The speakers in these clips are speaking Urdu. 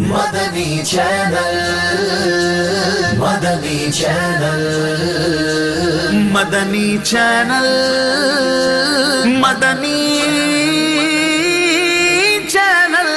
مدنی چینل، مدنی چینل، مدنی چینل، مدنی چینل،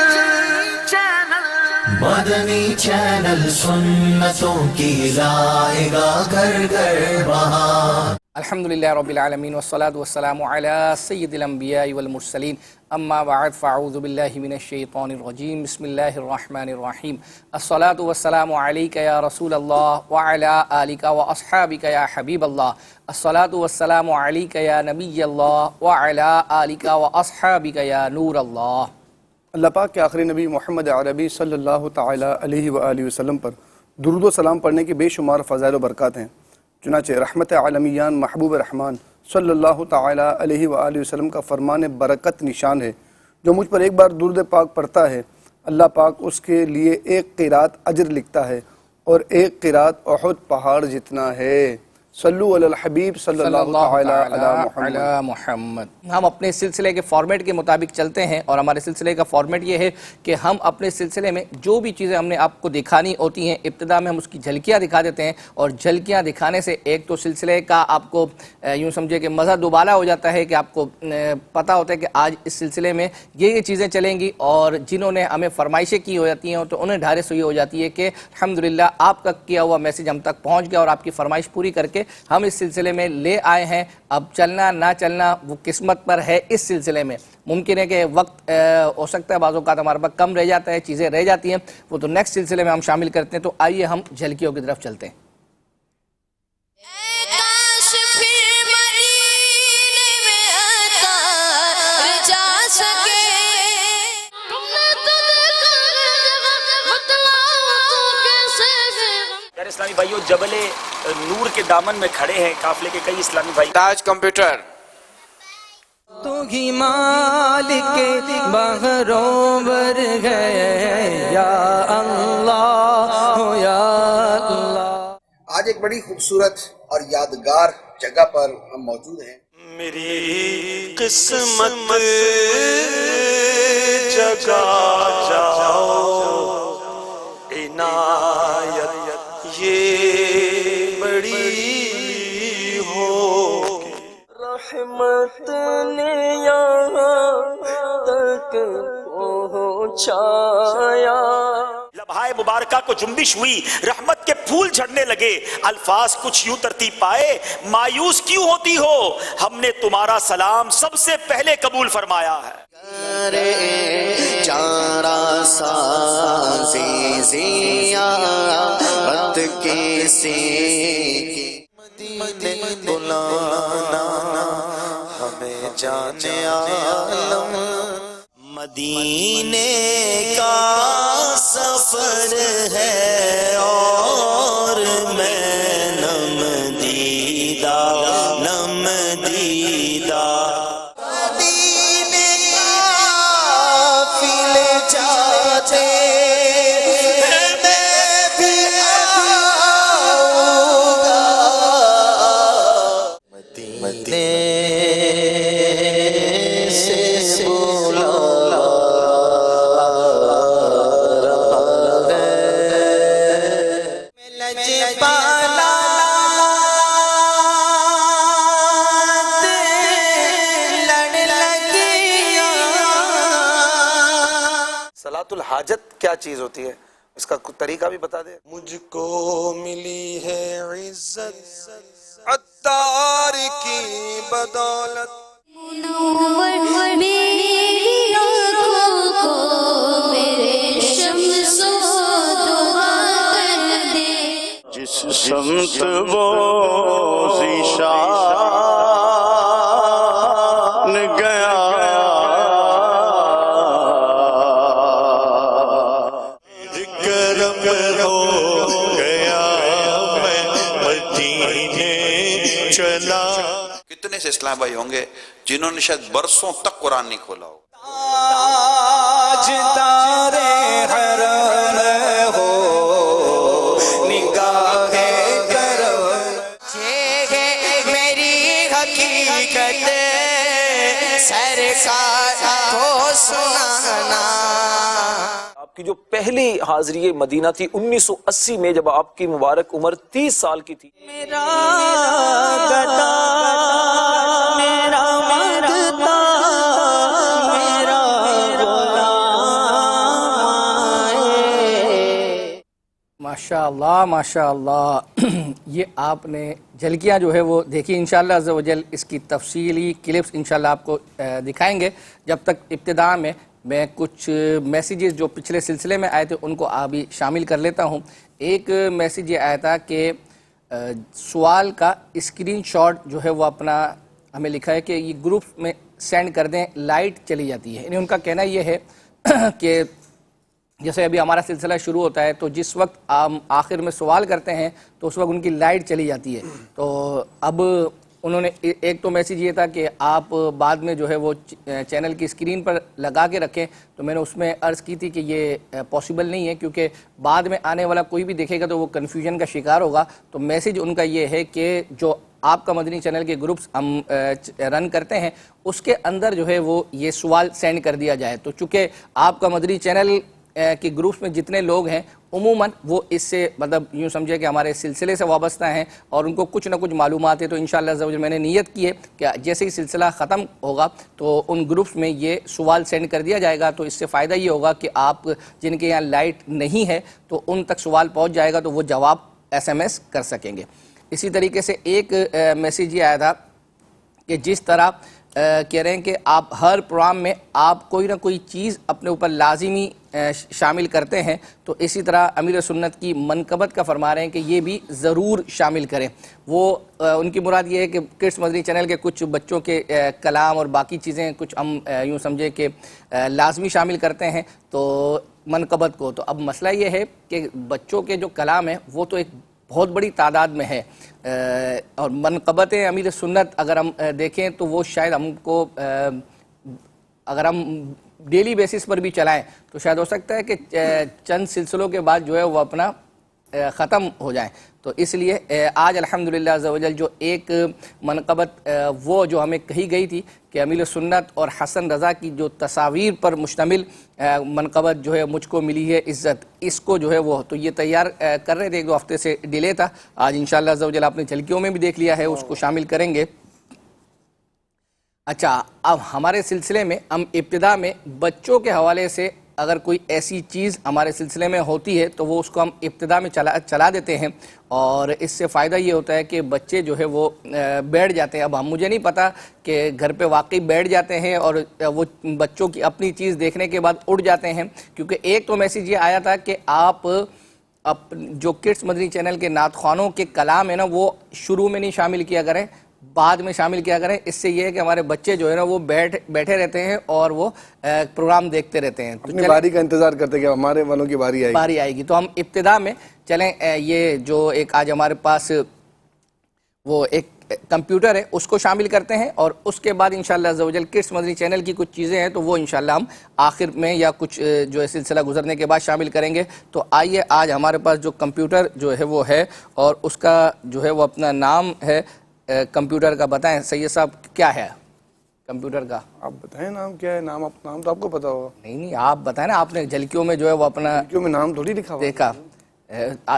مدنی چینل سنتوں کی لائے گا گھر گھر بہار۔ الحمدللہ رب العالمین والصلاة والسلام علی سید الانبیاء والمرسلین، اما بعد فاعوذ باللہ من الشیطان الرجیم، بسم اللہ الرحمن الرحیم۔ الصلاة والسلام علیک یا رسول اللہ وعلی آلک واصحابک یا حبیب اللہ۔ الصلاة والسلام علیک یا نبی اللہ وعلی آلک واصحابک یا نور اللہ۔ اللہ پاک کے آخری نبی محمد عربی صلی اللہ تعالی علیہ وآلہ وسلم پر درود و سلام پڑھنے کی بے شمار فضائل و برکات ہیں۔ چنانچہ رحمت عالمیان محبوب رحمان صلی اللہ تعالی علیہ وآلہ وسلم کا فرمان برکت نشان ہے، جو مجھ پر ایک بار درود پاک پڑھتا ہے اللہ پاک اس کے لیے ایک قرات اجر لکھتا ہے، اور ایک قرات احد پہاڑ جتنا ہے۔ صلو علی الحبیب صلی اللہ تعالی علی محمد۔ ہم اپنے سلسلے کے فارمیٹ کے مطابق چلتے ہیں، اور ہمارے سلسلے کا فارمیٹ یہ ہے کہ ہم اپنے سلسلے میں جو بھی چیزیں ہم نے آپ کو دکھانی ہوتی ہیں، ابتدا میں ہم اس کی جھلکیاں دکھا دیتے ہیں، اور جھلکیاں دکھانے سے ایک تو سلسلے کا آپ کو یوں سمجھے کہ مزہ دوبالا ہو جاتا ہے، کہ آپ کو پتہ ہوتا ہے کہ آج اس سلسلے میں یہ چیزیں چلیں گی، اور جنہوں نے ہمیں فرمائشیں کی ہو جاتی ہیں تو انہیں ڈھارس ہوئی ہو جاتی ہے کہ الحمدللہ آپ کا کیا ہوا میسج ہم تک پہنچ گیا، اور آپ کی فرمائش پوری کر کے ہم اس سلسلے میں لے آئے ہیں۔ اب چلنا نہ چلنا وہ قسمت پر ہے۔ اس سلسلے میں ممکن ہے کہ وقت ہو سکتا ہے بعض اوقات ہمارے پاس کم رہ جاتا ہے، چیزیں رہ جاتی ہیں، وہ تو نیکسٹ سلسلے میں ہم شامل کرتے ہیں۔ تو آئیے ہم جھلکیوں کی طرف چلتے ہیں۔ اسلامی بھائیو، جبل نور کے دامن میں کھڑے ہیں قافلے کے کئی اسلامی بھائی۔ تاج کمپیوٹر تو ہی مالک بغروبر ہے یا اللہ یا اللہ۔ آج ایک بڑی خوبصورت اور یادگار جگہ پر ہم موجود ہیں۔ میری قسمت جگا جاؤ عنایت یہ بڑی ہو، رحمت نے یہاں تک پہنچایا۔ لبہائے مبارکہ کو جنبش ہوئی، رحمت کے پھول جھڑنے لگے، الفاظ کچھ یوں ترتیب پائے، مایوس کیوں ہوتی ہو، ہم نے تمہارا سلام سب سے پہلے قبول فرمایا ہے۔ چارہ سازی زیارت کے سے بلانا ہمیں جانے عالم، مدینے کا سفر ہے اور میں نم دیدہ نم دیدہ، مدینے قافلے جاتے میں بھی آؤں گا، مدینے سے بولا صلاۃ الحاجت کیا چیز ہوتی ہے، اس کا طریقہ بھی بتا دیں۔ مجھ کو ملی ہے عزت عطار کی بدولت، منور میری آنکھوں کو میرے شمس و دعا کر دے، جس سمت وہ ذیشان گیا کرم ہو گیا میں مدینے چلا۔ کتنے سے اسلام بھائی ہوں گے جنہوں نے شاید برسوں تک قرآن نہیں کھولا ہو؟ تاجدار حرم ہو نگاہ کرم، یہ ہے میری حقیقت سرکار کو سنانا۔ آپ کی جو پہلی حاضری مدینہ تھی 1980 میں، جب آپ کی مبارک عمر 30 سال کی تھی. میرا گدا میرا مانگتا میرا ماشاء اللہ ماشاء اللہ. یہ آپ نے جھلکیاں جو ہے وہ دیکھی. انشاءاللہ عز و جل اس کی تفصیلی کلپس انشاءاللہ آپ کو دکھائیں گے. جب تک ابتداء میں کچھ میسیجز جو پچھلے سلسلے میں آئے تھے ان کو ابھی شامل کر لیتا ہوں. ایک میسیج یہ آیا تھا کہ سوال کا اسکرین شاٹ جو ہے وہ اپنا ہمیں لکھا ہے کہ یہ گروپ میں سینڈ کر دیں، لائٹ چلی جاتی ہے. یعنی ان کا کہنا یہ ہے کہ جیسے ابھی ہمارا سلسلہ شروع ہوتا ہے تو جس وقت ہم آخر میں سوال کرتے ہیں تو اس وقت ان کی لائٹ چلی جاتی ہے. تو اب انہوں نے ایک تو میسیج یہ تھا کہ آپ بعد میں جو ہے وہ چینل کی اسکرین پر لگا کے رکھیں. تو میں نے اس میں عرض کی تھی کہ یہ پاسبل نہیں ہے، کیونکہ بعد میں آنے والا کوئی بھی دیکھے گا تو وہ کنفیوژن کا شکار ہوگا. تو میسیج ان کا یہ ہے کہ جو آپ کا مدنی چینل کے گروپس ہم رن کرتے ہیں اس کے اندر جو ہے وہ یہ سوال سینڈ کر دیا جائے. تو چونکہ آپ کا مدنی چینل کہ گروپس میں جتنے لوگ ہیں عموماً وہ اس سے مطلب یوں سمجھے کہ ہمارے سلسلے سے وابستہ ہیں اور ان کو کچھ نہ کچھ معلومات ہے. تو انشاءاللہ عز و جل میں نے نیت کی ہے کہ جیسے ہی سلسلہ ختم ہوگا تو ان گروپس میں یہ سوال سینڈ کر دیا جائے گا. تو اس سے فائدہ یہ ہوگا کہ آپ جن کے یہاں لائٹ نہیں ہے تو ان تک سوال پہنچ جائے گا تو وہ جواب SMS کر سکیں گے. اسی طریقے سے ایک میسیج یہ آیا تھا کہ جس طرح کہہ رہے ہیں کہ آپ ہر پروگرام میں آپ کوئی نہ کوئی چیز اپنے اوپر لازمی شامل کرتے ہیں، تو اسی طرح امیر سنت کی منقبت کا فرما رہے ہیں کہ یہ بھی ضرور شامل کریں. وہ ان کی مراد یہ ہے کہ کڈس مدنی چینل کے کچھ بچوں کے کلام اور باقی چیزیں کچھ ہم یوں سمجھے کہ لازمی شامل کرتے ہیں تو منقبت کو. تو اب مسئلہ یہ ہے کہ بچوں کے جو کلام ہیں وہ تو ایک بہت بڑی تعداد میں ہے، اور منقبت امیر سنت اگر ہم دیکھیں تو وہ شاید ہم کو اگر ہم ڈیلی بیسس پر بھی چلائیں تو شاید ہو سکتا ہے کہ چند سلسلوں کے بعد جو ہے وہ اپنا ختم ہو جائیں. تو اس لیے آج الحمدللہ عز و جل جو ایک منقبت وہ جو ہمیں کہی گئی تھی کہ امیر سنت اور حسن رضا کی جو تصاویر پر مشتمل منقبت جو ہے مجھ کو ملی ہے عزت، اس کو جو ہے وہ تو یہ تیار کر رہے تھے، 1-2 ہفتے سے ڈیلے تھا. آج انشاءاللہ عز و جل آپ نے جھلکیوں میں بھی دیکھ لیا ہے، اس کو شامل کریں گے. اچھا، اب ہمارے سلسلے میں ہم ابتدا میں بچوں کے حوالے سے اگر کوئی ایسی چیز ہمارے سلسلے میں ہوتی ہے تو وہ اس کو ہم ابتدا میں چلا دیتے ہیں، اور اس سے فائدہ یہ ہوتا ہے کہ بچے جو ہے وہ بیٹھ جاتے ہیں. اب مجھے نہیں پتا کہ گھر پہ واقعی بیٹھ جاتے ہیں اور وہ بچوں کی اپنی چیز دیکھنے کے بعد اٹھ جاتے ہیں، کیونکہ ایک تو میسیج یہ آیا تھا کہ آپ جو کڈس مدنی چینل کے نعت خوانوں کے کلام ہے نا وہ شروع میں نہیں شامل کیا کریں، بعد میں شامل کیا کریں. اس سے یہ ہے کہ ہمارے بچے جو ہے نا وہ بیٹھے رہتے ہیں اور وہ پروگرام دیکھتے رہتے ہیں. اپنی باری کا انتظار کرتے کہ ہمارے والوں کی باری آئے گی. تو ہم ابتدا میں چلیں، یہ جو ایک آج ہمارے پاس وہ ایک کمپیوٹر ہے اس کو شامل کرتے ہیں، اور اس کے بعد انشاءاللہ عز و جل کڈس مدنی چینل کی کچھ چیزیں ہیں تو وہ انشاءاللہ ہم آخر میں یا کچھ جو سلسلہ گزرنے کے بعد شامل کریں گے. تو آئیے آج ہمارے پاس جو کمپیوٹر جو ہے وہ ہے اور اس کا جو ہے وہ اپنا نام ہے کمپیوٹر کا. بتائیں سید صاحب کیا ہے کمپیوٹر کا؟ آپ بتائیں نام کیا ہے. نام تو آپ کو پتا ہوگا. نہیں آپ بتائیں نا، آپ نے جھلکیوں میں جو ہے وہ اپنا جھلکیوں میں نام تھوڑی لکھا ہوا دیکھا،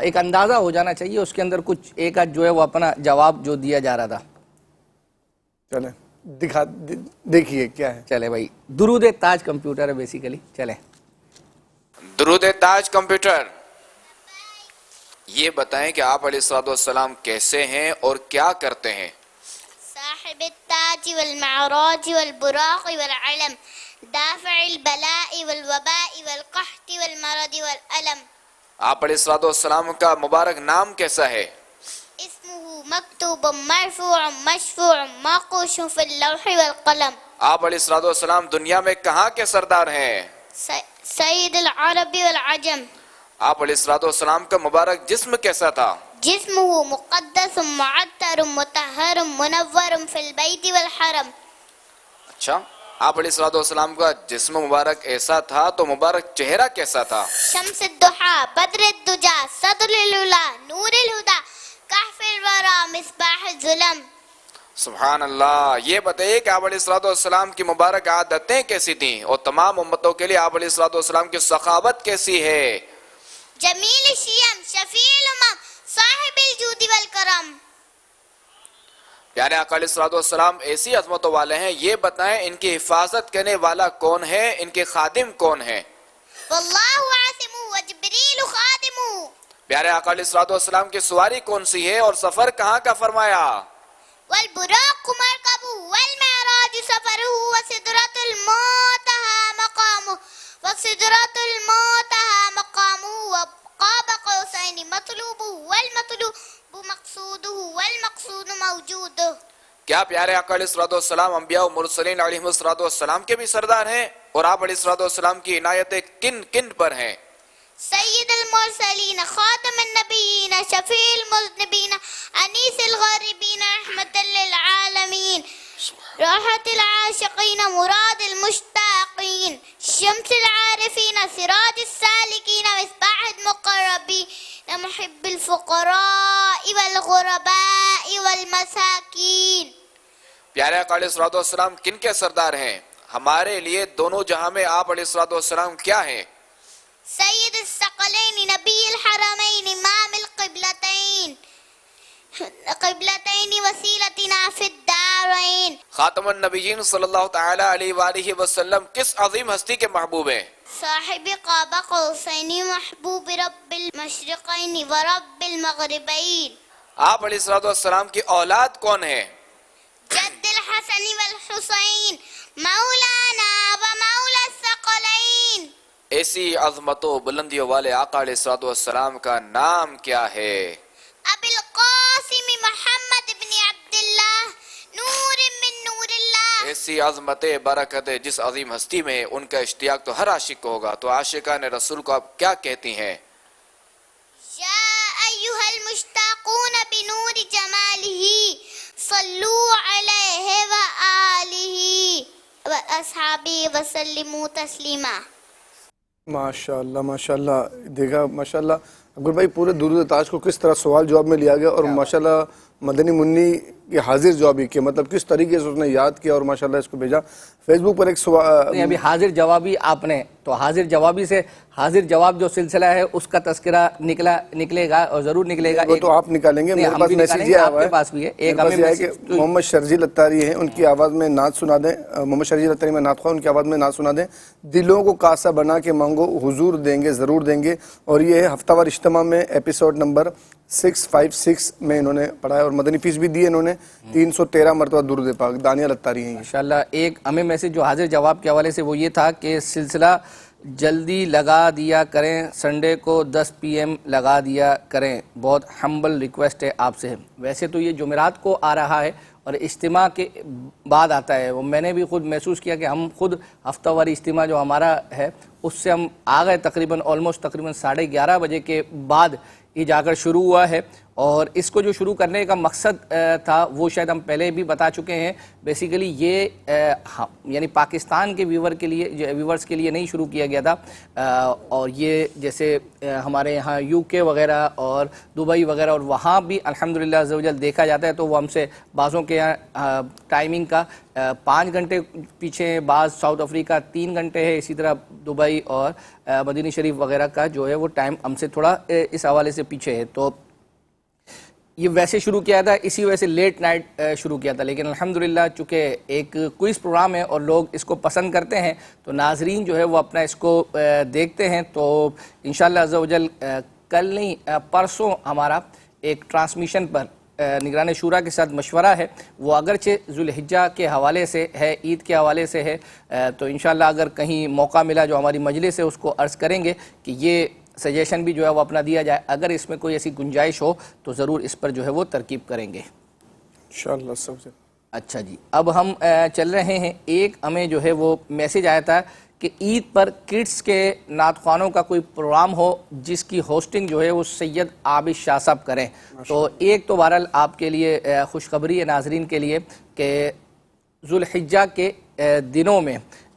ایک اندازہ ہو جانا چاہیے اس کے اندر کچھ ایک آدھ جو ہے وہ اپنا جواب جو دیا جا رہا تھا. چلیں دیکھیے کیا ہے. چلے بھائی، درود تاج کمپیوٹر ہے بیسیکلی. چلیں درود تاج کمپیوٹر، یہ بتائیں کہ آپ علیہ الصلوۃ والسلام کیسے ہیں اور کیا کرتے ہیں؟ صاحب التاج والمعراج والبراق والعلم دافع البلاء والوباء والقحط والمرض والألم. آپ علیہ الصلوۃ والسلام کا مبارک نام کیسا ہے؟ اسمه مکتوب مرفوع مشفوع منقوش فی اللوح والقلم. آپ علیہ الصلوۃ والسلام دنیا میں کہاں کے سردار ہیں؟ سید العرب والعجم. آپ علیہ الصلوۃ والسلام کا مبارک جسم کیسا تھا؟ جسمه مقدس معطر مطہر منور فی البیت والحرم. اچھا، آپ علیہ الصلوۃ والسلام کا جسم مبارک ایسا تھا تو مبارک چہرہ کیسا تھا؟ شمس الضحا بدر الدجا صدر العلا نور الہدا کہف الورا مصباح الظلم. سبحان اللہ. یہ بتائیے کہ آپ علیہ الصلوۃ والسلام کی مبارک عادتیں کیسی تھیں اور تمام امتوں کے لیے آپ علیہ الصلوۃ والسلام کی سخاوت کیسی ہے؟ جمیل الشیم شفیع الامم صاحب الجود والکرم. پیارے آقا علیہ الصلوۃ والسلام ایسی عظمتوں والے ہیں، یہ بتائیں ان کی حفاظت کرنے والا کون ہے، ان کے خادم کون ہیں؟ واللہ عاصمہ وجبریل خادمہ. پیارے آقا علیہ الصلوۃ والسلام کی سواری کون سی ہے اور سفر کہاں کا فرمایا؟ والبراق مرکبہ والمعراج سفرہ وسدرۃ المنتہی مقامہ وسدرۃ المنتہی مقامہ وقاب قوسین مطلوبہ والمطلوب مقصودہ والمقصود موجودہ. کیا پیارے آقا علیہ الصلوۃ والسلام انبیاء و مرسلین علیہم الصلوۃ والسلام کے بھی سردار ہیں؟ اور آپ علیہ الصلوۃ والسلام کی عنایتیں کن کن پر ہیں؟ سید المرسلین خاتم النبیین شفیع المذنبین انیس الغاربین رحمت للعالمین راحت العاشقین مراد المشتاقین شمس العارفین سراج السالکین مصباح المقربین محب الفقراء والغرباء والمساکین. پیارے آقا علیہ الصلوۃ والسلام کن کے سردار ہیں؟ ہمارے لیے دونوں جہاں میں آپ علیہ الصلوۃ والسلام کیا ہیں؟ سید الثقلین نبی الحرمین امام القبلتین قبلتین وسیلتنا فی الدارین. خاتم النبیین صلی اللہ تعالی علیہ وآلہ وسلم کس عظیم ہستی کے محبوب ہیں؟ صاحب قاب قوسین محبوب رب المشرقین ورب المغربین. آپ علیہ الصلوۃ والسلام کی اولاد کون ہے؟ جد الحسن والحسین مولانا و مولا الثقلین. ایسی عظمت و بلندیوں والے آقا علیہ الصلوۃ والسلام کا نام کیا ہے؟ ابی القاسم محمد بن عبداللہ نور من نور اللہ. ایسی عظمت برکت جس عظیم ہستی میں ان کا اشتیاق تو ہر عاشق کو ہوگا. تو عاشقان رسول کو آپ کیا کہتی ہیں؟ یا ایہا المشتاقون بنور جمالہ صلو علیہ وآلہ واصحابہ وسلموا تسلیما. ماشاءاللہ دیکھا ماشاءاللہ اکبر بھائی پورے درود تاج کو کس طرح سوال جواب میں لیا گیا اور ماشاءاللہ مدنی منی کی حاضر جوابی کے مطلب کس طریقے سے اس نے یاد کیا اور ماشاءاللہ اس کو بھیجا. فیس بک پر ایک سوال ابھی حاضر جوابی آپ نے تو حاضر جوابی سے حاضر جواب جو سلسلہ ہے اس کا تذکرہ نکلے گا اور ضرور نکلے گا. وہ تو آپ نکالیں گے. میرے پاس میسیج یہ آیا ہے ایک کہ محمد شرجیل اتاری ہیں ان کی آواز میں نعت سنا دیں. محمد شرجیل اتاری میں نعت خواہ ان کی آواز میں نعت سنا دیں. دلوں کو کاسا بنا کے مانگو حضور دیں گے ضرور دیں گے. اور یہ ہے ہفتہ وار اجتماع میں ایپیسوڈ نمبر 656 میں انہوں نے پڑھا ہے اور مدنی فیس بھی دی انہوں نے 313 مرتبہ درود پاک. دانیال اتاری ہیں ماشاءاللہ. ایک ہمیں میسیج جو حاضر جواب کے حوالے سے وہ یہ تھا کہ سلسلہ جلدی لگا دیا کریں, سنڈے کو 10 PM لگا دیا کریں, بہت ہمبل ریکویسٹ ہے آپ سے. ویسے تو یہ جمعرات کو آ رہا ہے اور اجتماع کے بعد آتا ہے. وہ میں نے بھی خود محسوس کیا کہ ہم خود ہفتہ واری اجتماع جو ہمارا ہے اس سے ہم آ گئے تقریباً 11:30 بجے کے بعد یہ جا کر شروع ہوا ہے. اور اس کو جو شروع کرنے کا مقصد تھا وہ شاید ہم پہلے بھی بتا چکے ہیں. بیسیکلی یہ یعنی پاکستان کے ویورز کے لیے نہیں شروع کیا گیا تھا, اور یہ جیسے ہمارے یہاں UK وغیرہ اور دبئی وغیرہ اور وہاں بھی الحمدللہ عز و جل دیکھا جاتا ہے. تو وہ ہم سے بعضوں کے یہاں ٹائمنگ کا 5 گھنٹے پیچھے ہیں, بعض ساؤتھ افریقہ 3 گھنٹے ہے, اسی طرح دبئی اور مدینہ شریف وغیرہ کا جو ہے وہ ٹائم ہم سے تھوڑا اس حوالے سے پیچھے ہے. تو یہ ویسے شروع کیا تھا, اسی وجہ سے لیٹ نائٹ شروع کیا تھا, لیکن الحمدللہ چونکہ ایک کوئز پروگرام ہے اور لوگ اس کو پسند کرتے ہیں تو ناظرین جو ہے وہ اپنا اس کو دیکھتے ہیں. تو انشاءاللہ عز و جل کل نہیں پرسوں ہمارا ایک ٹرانسمیشن پر نگران شورا کے ساتھ مشورہ ہے, وہ اگرچہ ذوالحجہ کے حوالے سے ہے, عید کے حوالے سے ہے, تو انشاءاللہ اگر کہیں موقع ملا جو ہماری مجلس ہے اس کو عرض کریں گے کہ یہ سجیشن بھی جو ہے وہ اپنا دیا جائے. اگر اس میں کوئی ایسی گنجائش ہو تو ضرور اس پر جو ہے وہ ترکیب کریں گے انشاءاللہ. اچھا جی, اب ہم چل رہے ہیں. ایک ہمیں جو ہے وہ میسیج آیا تھا کہ عید پر کڈس کے نعت خوانوں کا کوئی پروگرام ہو جس کی ہوسٹنگ جو ہے وہ سید عابد شاہ صاحب کریں. تو ایک تو بہرحال آپ کے لیے خوشخبری ہے ناظرین کے لیے کہ ذوالحجہ کے دنوں میں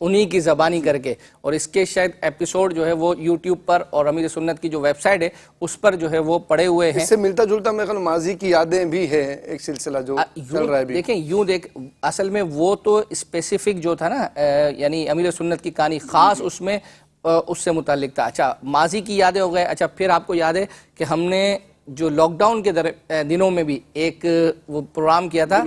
انہی کی زبانی کر کے، اور اس کے شاید ایپیسوڈ جو ہے وہ یوٹیوب پر اور امیر سنت کی جو ویب سائٹ ہے اس پر جو ہے وہ پڑے ہوئے ہیں۔ اس سے ملتا جلتا میرے خیال ماضی کی یادیں بھی ہے ایک سلسلہ جو چل رہا ہے بھی۔ دیکھیں یوں اصل میں وہ تو اسپیسیفک جو تھا نا، یعنی امیر سنت کی کہانی خاص اس میں اس سے متعلق تھا۔ اچھا ماضی کی یادیں ہو گئے۔ اچھا پھر آپ کو یاد ہے کہ ہم نے جو لاک ڈاؤن کے دنوں میں بھی ایک وہ پروگرام کیا تھا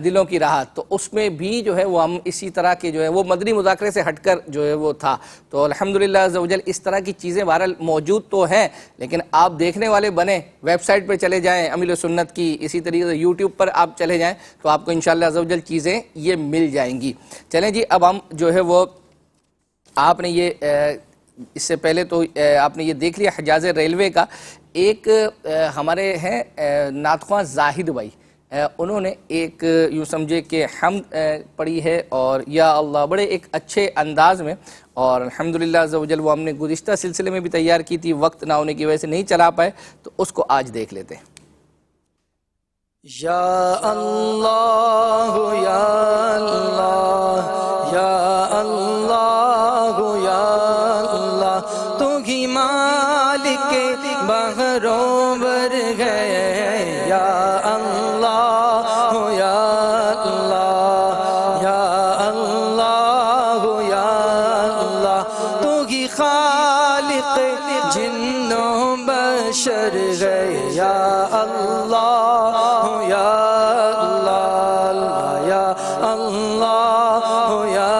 دلوں کی راحت، تو اس میں بھی جو ہے وہ ہم اسی طرح کے جو ہے وہ مدنی مذاکرے سے ہٹ کر جو ہے وہ تھا۔ تو الحمدللہ عز و جل اس طرح کی چیزیں بہرحال موجود تو ہیں، لیکن آپ دیکھنے والے بنے، ویب سائٹ پہ چلے جائیں امیر سنت کی، اسی طریقے سے یوٹیوب پر آپ چلے جائیں تو آپ کو انشاءاللہ عز و جل چیزیں یہ مل جائیں گی۔ چلیں جی، اب ہم جو ہے وہ آپ نے یہ اس سے پہلے تو آپ نے یہ دیکھ لیا حجاز ریلوے کا۔ ایک ہمارے ہیں نعت خواں زاہد بھائی، انہوں نے ایک یوں سمجھے کہ حمد پڑھی ہے اور یا اللہ بڑے ایک اچھے انداز میں، اور الحمدللہ عز و جل وہ ہم نے گزشتہ سلسلے میں بھی تیار کی تھی، وقت نہ ہونے کی وجہ سے نہیں چلا پائے، تو اس کو آج دیکھ لیتے ہیں۔ یا اللہ یا اللہ یا اللہ یا اللہ، تو ہی مالک بہروبر ہے، یا اللہ یا اللہ یا اللہ یا اللہ، تو ہی خالق جن و بشر ہے، یا اللہ یا اللہ یا اللہ یا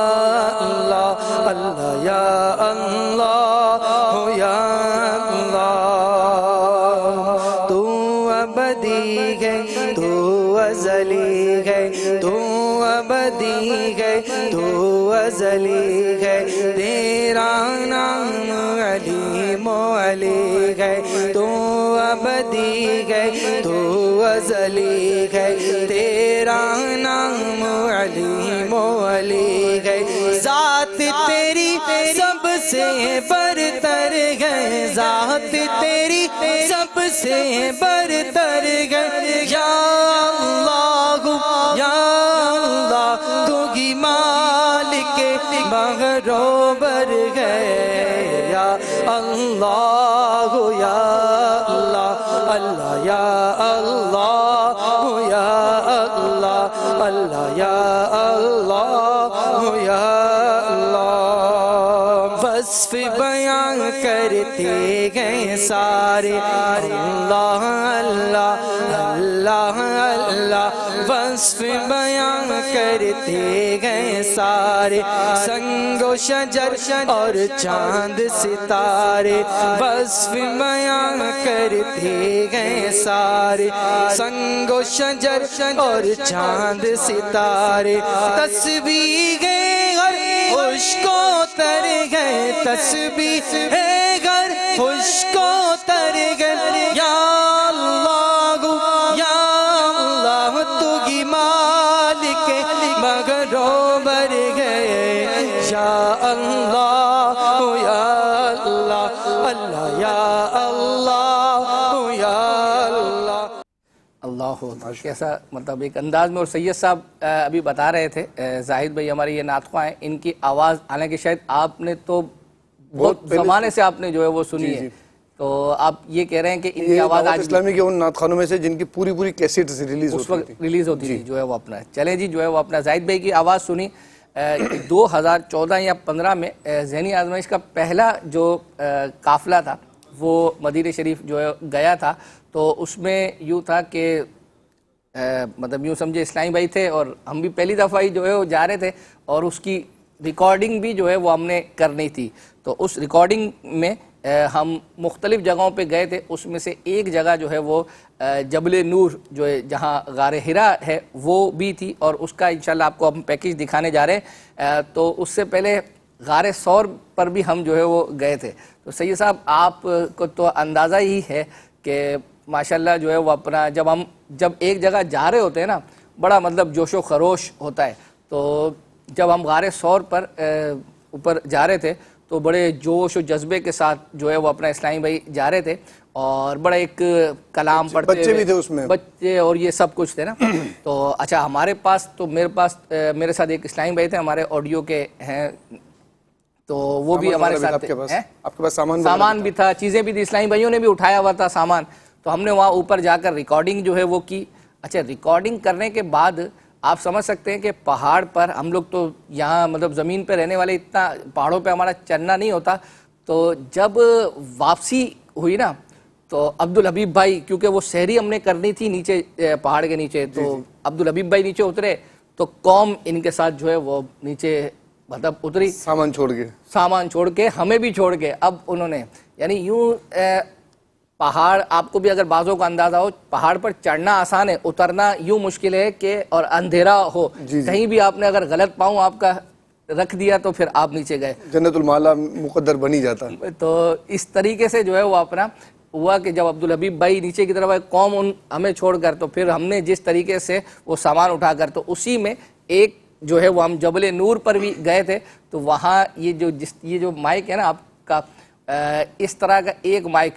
اللہ اللہ یا اللہ یا تو ابدی ہے، تو ازلی ہے، تو ابدی ہے، تو ازلی ہے، تیرا نام علیم و علی ہے، تو ابدی ہے، تو ازلی ہے، تیرا نام علیم و علی ہے، ذات تیری سب سے برتر ہے، ذات تیری سب سے برتر ہے، یا اللہ یا اللہ، تو ہی مالک بہروبر ہے، یا اللہ یا اللہ اللہ یا اللہ یا اللہ اللہ یا اللہ یا اللہ، وصف بیان کرتے گئے سارے اللہ اللہ اللہ اللہ، وصف بیان کرتے گئے سارے سنگ و شجر اور چاند ستارے، وصف بیان کرتے گئے سارے سنگ و شجر اور چاند ستارے، تسبیح ہر خشک و تر گئے، تسبیح ہر خشک و تر گئے، یا اللہ یا اللہ، تو ہی مالک بہروبر گئے، یا اللہ یا اللہ اللہ یا اللہ یا اللہ۔ اللہ کیسا مطلب ایک انداز میں، اور سید صاحب ابھی بتا رہے تھے زاہد بھائی ہمارے یہ نعت خواں ہیں، ان کی آواز حالانکہ شاید آپ نے تو بہت زمانے سے آپ نے جو ہے وہ سنی ہے، تو آپ یہ کہہ رہے ہیں کہ ان کی آواز آج اسلامی کے ان نعت خانوں میں سے جن کی پوری کیسٹس ریلیز اس وقت ریلیز ہوتی تھی جو ہے وہ اپنا چلیں جی جو ہے وہ اپنا زاہد بھائی کی آواز سنی۔ 2014 یا 15 میں ذہنی آزمائش کا پہلا جو قافلہ تھا وہ مدینہ شریف جو ہے گیا تھا، تو اس میں یوں تھا کہ مطلب یوں سمجھے اسلامی بھائی تھے اور ہم بھی پہلی دفعہ ہی جو ہے وہ جا رہے تھے، اور اس کی ریکارڈنگ بھی جو ہے وہ ہم نے کرنی تھی، تو اس ریکارڈنگ میں ہم مختلف جگہوں پہ گئے تھے، اس میں سے ایک جگہ جو ہے وہ جبل نور جو ہے جہاں غار حرا ہے وہ بھی تھی، اور اس کا انشاءاللہ آپ کو ہم پیکیج دکھانے جا رہے ہیں۔ تو اس سے پہلے غار ثور پر بھی ہم جو ہے وہ گئے تھے، تو سید صاحب آپ کو تو اندازہ ہی ہے کہ ماشاءاللہ جو ہے وہ اپنا جب ایک جگہ جا رہے ہوتے ہیں نا بڑا مطلب جوش و خروش ہوتا ہے، تو جب ہم غار ثور پر اوپر جا رہے تھے تو بڑے جوش و جذبے کے ساتھ جو ہے وہ اپنا اسلامی بھائی جا رہے تھے، اور بڑا ایک کلام پڑھتے بچے بھی تھے اس میں، بچے اور یہ سب کچھ تھے نا. تو اچھا ہمارے پاس تو میرے ساتھ ایک اسلامی بھائی تھے ہمارے آڈیو کے ہیں، تو وہ بھی ہمارے ساتھ تھے. آپ کے پاس سامان بھی تھا، چیزیں بھی تھی، اسلامی بھائیوں نے بھی اٹھایا ہوا تھا سامان. تو ہم نے وہاں اوپر جا کر ریکارڈنگ جو ہے وہ کی. اچھا ریکارڈنگ کرنے کے بعد آپ سمجھ سکتے ہیں کہ پہاڑ پر ہم لوگ تو یہاں مطلب زمین پہ رہنے والے اتنا پہاڑوں پہ ہمارا چلنا نہیں ہوتا. تو جب واپسی ہوئی نا تو عبدالحبیب بھائی، کیونکہ وہ سحری ہم نے کرنی تھی نیچے پہاڑ کے نیچے، تو عبدالحبیب بھائی نیچے اترے تو قوم ان کے ساتھ جو ہے وہ نیچے مطلب اتری، سامان چھوڑ کے ہمیں بھی چھوڑ کے. اب انہوں نے یعنی یوں پہاڑ، آپ کو بھی اگر بازوں کا اندازہ ہو، پہاڑ پر چڑھنا آسان ہے، اترنا یوں مشکل ہے کہ اور اندھیرا ہو، کہیں بھی آپ نے اگر غلط پاؤں آپ کا رکھ دیا تو پھر آپ نیچے گئے، جنت المعلا مقدر بنی جاتا. تو اس طریقے سے جو ہے وہ اپنا ہوا کہ جب عبدالحبیب بھائی نیچے کی طرف قوم ہمیں چھوڑ کر، تو پھر ہم نے جس طریقے سے وہ سامان اٹھا کر، تو اسی میں ایک جو ہے وہ ہم جبل نور پر بھی گئے تھے. تو وہاں یہ جو مائک ہے نا آپ کا، اس طرح کا ایک مائک،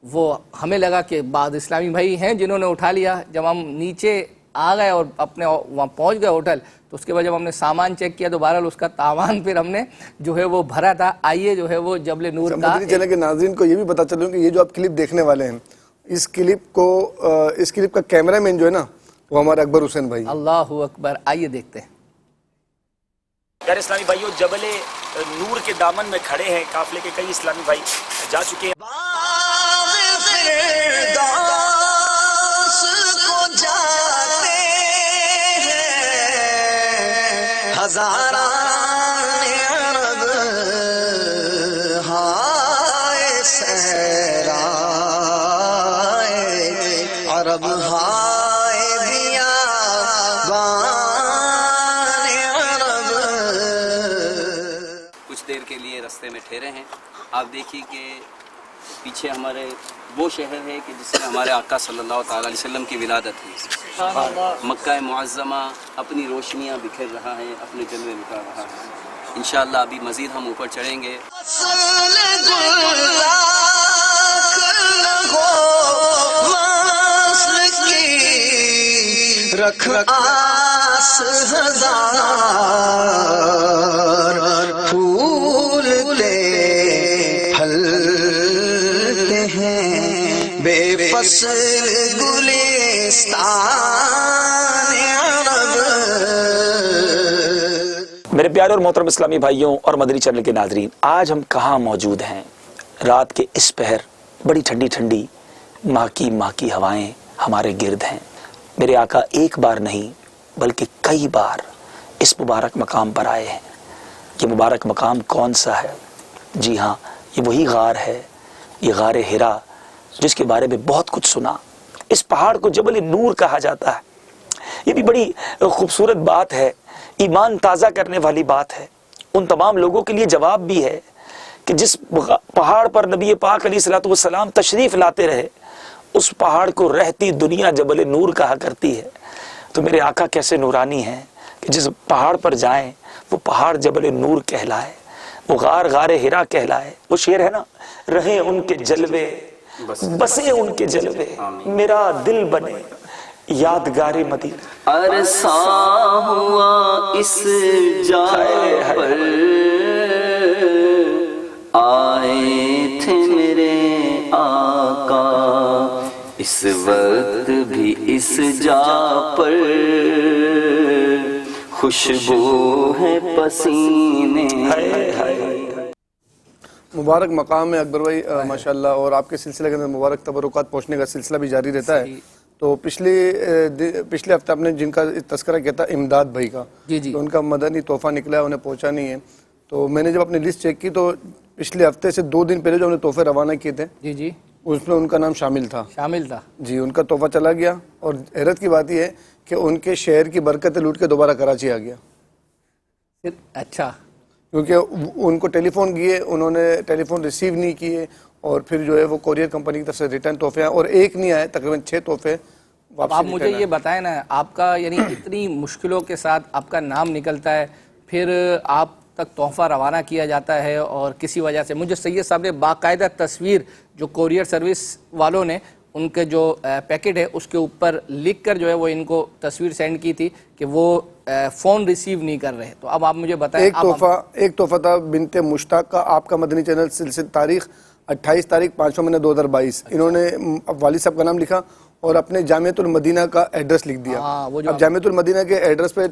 وہ ہمیں لگا کہ بعض اسلامی بھائی ہیں جنہوں نے اٹھا لیا. جب ہم نیچے آ گئے اور اپنے وہاں پہنچ گئے ہوٹل، تو اس کے بعد جب ہم نے سامان چیک کیا تو بہرحال اس کا تاوان پھر ہم نے جو ہے وہ بھرا تھا. آئیے جو ہے وہ جبل نور کا مدنی چینل کے ناظرین کو یہ بھی پتا چلوں کہ یہ جو آپ کلپ دیکھنے والے ہیں، اس کلپ کا کیمرہ مین جو ہے نا وہ ہمارا اکبر حسین بھائی. اللہ اکبر. آئیے دیکھتے ہیں. پیارے اسلامی بھائیوں، جبل نور کے دامن میں کھڑے ہیں، قافلے کے کئی اسلامی بھائی جا چکے ہیں. ہزاران عرب ہائے سیرائے عرب ہائے بیابان عرب. کچھ دیر کے لیے راستے میں ٹھہرے ہیں. آپ دیکھیے کہ پیچھے ہمارے وہ شہر ہے کہ جس میں ہمارے آقا صلی اللہ تعالی علیہ وسلم کی ولادت ہوئی. مکہ معظمہ اپنی روشنیاں بکھیر رہا ہے، اپنے جلوے لٹا رہا ہے. انشاءاللہ ابھی مزید ہم اوپر چڑھیں گے. رکھ آس ہزار پھول لے پھلتے ہیں بے فصل گلستان عرب. میرے پیارے اور محترم اسلامی بھائیوں اور مدنی چینل کے ناظرین، آج ہم کہاں موجود ہیں؟ رات کے اس پہر بڑی ٹھنڈی ٹھنڈی ماہ کی ہوائیں ہمارے گرد ہیں. میرے آقا ایک بار نہیں بلکہ کئی بار اس مبارک مقام پر آئے ہیں. یہ مبارک مقام کون سا ہے؟ جی ہاں، یہ وہی غار ہے، یہ غار ہرا، جس کے بارے میں بہت کچھ سنا. اس پہاڑ کو جبل نور کہا جاتا ہے. یہ بھی بڑی خوبصورت بات ہے، ایمان تازہ کرنے والی بات ہے. ان تمام لوگوں کے لیے جواب بھی ہے کہ جس پہاڑ پر نبی پاک علیہ الصلوۃ والسلام تشریف لاتے رہے، اس پہاڑ کو رہتی دنیا جبل نور کہا کرتی ہے. تو میرے آقا کیسے نورانی ہیں کہ جس پہاڑ پر جائیں وہ پہاڑ جبل نور کہلائے، وہ غار غار ہرا کہلائے. وہ شعر ہے نا، رہے ان کے جلوے بسے ان کے جلوے، میرا دل بنے یادگار مدینہ. عرصہ ہوا اس جا پر آئے تھے میرے آقا، اس وقت بھی اس جا پر خوشبو ہے پسینے. مبارک مقام ہے اکبر بھائی ماشاءاللہ، اور آپ کے سلسلے کے اندر مبارک تبرکات پہنچنے کا سلسلہ بھی جاری رہتا ہے. تو پچھلے ہفتے آپ نے جن کا تذکرہ کیا تھا امداد بھائی کا، تو ان کا مدنی تحفہ نکلا ہے، انہیں پہنچا نہیں ہے. تو میں نے جب اپنی لسٹ چیک کی تو پچھلے ہفتے سے 2 دن پہلے جو ہم نے تحفے روانہ کیے تھے اس میں ان کا نام شامل تھا جی. ان کا تحفہ چلا گیا، اور حیرت کی بات یہ ہے کہ ان کے شہر کی برکتیں لوٹ کے دوبارہ کراچی آ گیا. اچھا، کیونکہ ان کو ٹیلی فون کیے، انہوں نے ٹیلی فون ریسیو نہیں کیے، اور پھر جو ہے وہ کوریئر کمپنی کی طرف سے ریٹرن تحفے ہیں، اور ایک نہیں آئے، تقریباً 6 تحفے واپسی. آپ مجھے یہ بتائیں نا، آپ کا یعنی اتنی مشکلوں کے ساتھ آپ کا نام نکلتا ہے، پھر آپ تک تحفہ روانہ کیا جاتا ہے، اور کسی وجہ سے مجھے سید صاحب نے باقاعدہ تصویر جو کوریئر سروس والوں نے ان کے جو پیکٹ ہے اس کے اوپر لکھ کر جو ہے وہ ان کو تصویر سینڈ کی تھی کہ وہ فون ریسیو نہیں کر رہے. تو اب آپ مجھے بتائیں. ایک تحفہ تھا بنت مشتاق کا، آپ کا مدنی چینل سلسلہ تاریخ 28 تاریخ 5 مہینہ 2022. انہوں نے والد صاحب کا نام لکھا اور اپنے جامعۃ المدینہ کا ایڈریس لکھ دیا. اب جامعۃ المدینہ کے ایڈریس پہ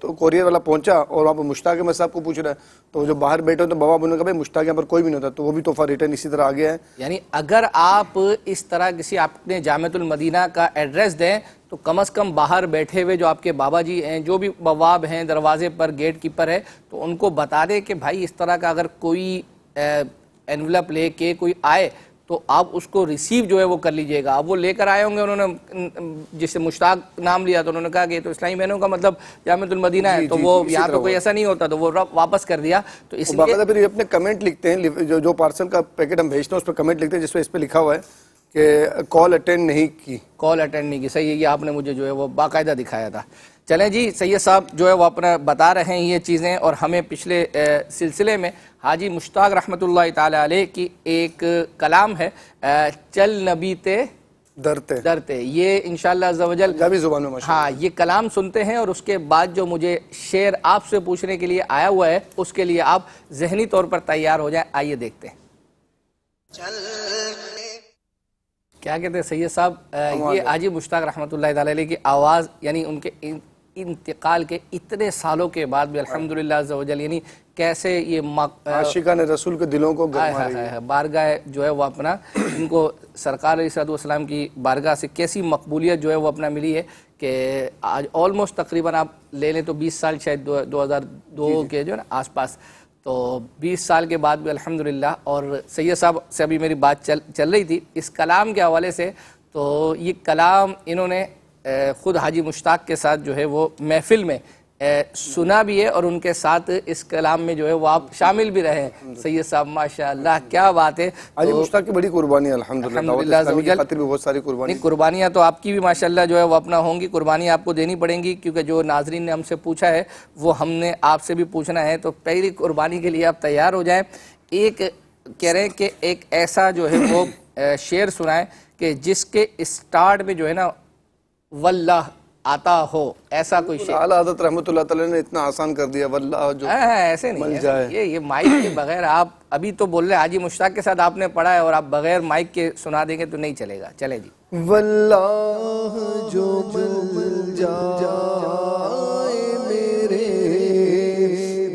کوریئر والا پہنچا اور وہاں پہ مشتاق احمد صاحب کو پوچھ رہا ہے، تو جو باہر بیٹھے ہو تو بابا بولنے کا بھائی مشتاق یہاں پر کوئی بھی نہیں ہوتا، تو وہ بھی تحفہ ریٹرن اسی طرح آ گیا ہے. یعنی اگر آپ اس طرح کسی اپنے جامعۃ المدینہ کا ایڈریس دیں تو کم از کم باہر بیٹھے ہوئے جو آپ کے بابا جی ہیں، جو بھی بواب ہیں، دروازے پر گیٹ کیپر ہے، تو ان کو بتا دیں کہ بھائی اس طرح کا اگر کوئی انویلپ لے کے کوئی آئے تو آپ اس کو ریسیو جو ہے وہ کر لیجئے گا. اب وہ لے کر آئے ہوں گے، انہوں نے جسے مشتاق نام لیا تو انہوں نے کہا کہ یہ تو اسلامی بہنوں کا مطلب جامعۃ المدینہ ہے، تو وہ یہاں تو کوئی ایسا نہیں ہوتا، تو وہ واپس کر دیا. تو اس لیے باقاعدہ پھر اپنے کمنٹ لکھتے ہیں، جو پارسل کا پیکٹ ہم بھیجتے ہیں اس پہ کمنٹ لکھتے ہیں جس پہ اس پہ لکھا ہوا ہے کہ کال اٹینڈ نہیں کی. صحیح ہے، یہ آپ نے مجھے جو ہے وہ باقاعدہ دکھایا تھا. چلیں جی، سید صاحب جو ہے وہ اپنا بتا رہے ہیں یہ چیزیں، اور ہمیں پچھلے سلسلے میں حاجی مشتاق رحمۃ اللہ تعالی علیہ کی ایک کلام ہے چل نبی تے درتے، یہ انشاءاللہ عز و جل پنجابی زبان میں ہاں یہ کلام سنتے ہیں، اور اس کے بعد جو مجھے شعر آپ سے پوچھنے کے لیے آیا ہوا ہے اس کے لیے آپ ذہنی طور پر تیار ہو جائیں. آئیے دیکھتے ہیں کیا کہتے ہیں سید صاحب. یہ حاجی مشتاق رحمۃ اللہ تعالی علیہ کی آواز، یعنی ان کے انتقال کے اتنے سالوں کے بعد بھی الحمدللہ عز و جل، یعنی کیسے یہ عاشقان رسول کے دلوں کو گرما رہی ہے. بارگاہ جو ہے وہ اپنا ان کو سرکار علیہ الصلوۃ والسلام کی بارگاہ سے کیسی مقبولیت جو ہے وہ اپنا ملی ہے کہ آج آلموسٹ تقریباً آپ لے لیں تو 20 سال شاید 2002 کے جو ہے نا آس پاس، تو 20 سال کے بعد بھی الحمدللہ. اور سید صاحب سے ابھی میری بات چل رہی تھی اس کلام کے حوالے سے، تو یہ کلام انہوں نے خود حاجی مشتاق کے ساتھ جو ہے وہ محفل میں سنا بھی ہے، اور ان کے ساتھ اس کلام میں جو ہے وہ آپ شامل بھی رہے ہیں. سید صاحب ماشاءاللہ کیا بات ہے. حاجی مشتاق کی بڑی قربانی الحمدللہ، اسلامی کی خاطر بھی بہت ساری قربانیاں تو آپ کی بھی ماشاءاللہ جو ہے وہ اپنا ہوں گی، قربانیاں آپ کو دینی پڑیں گی، کیونکہ جو ناظرین نے ہم سے پوچھا ہے وہ ہم نے آپ سے بھی پوچھنا ہے. تو پہلی قربانی کے لیے آپ تیار ہو جائیں. ایک کہہ رہے ہیں کہ ایک ایسا جو ہے وہ شعر سنائیں کہ جس کے اسٹارٹ میں جو ہے نا واللہ آتا ہو، ایسا کوئی شعر. اعلیٰ حضرت رحمۃ اللہ تعالی نے اتنا آسان کر دیا، واللہ جو ایسے نہیں ہے. یہ مائک کے بغیر آپ ابھی تو بول رہے حاجی مشتاق کے ساتھ آپ نے پڑھا ہے، اور آپ بغیر مائک کے سنا دیں گے تو نہیں چلے گا. چلیں جی. واللہ جو مل جائے میرے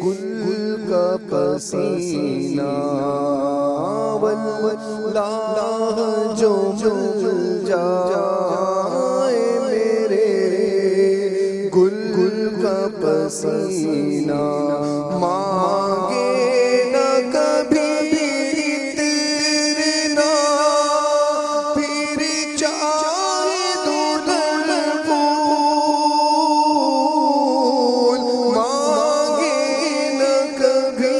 گل کا پسینہ، واللہ جو مل جائے میرے گل کا پسینہ، مانگے نہ کبھی تیرنا، پھر چاہے دلہن پھول، مانگے نہ کبھی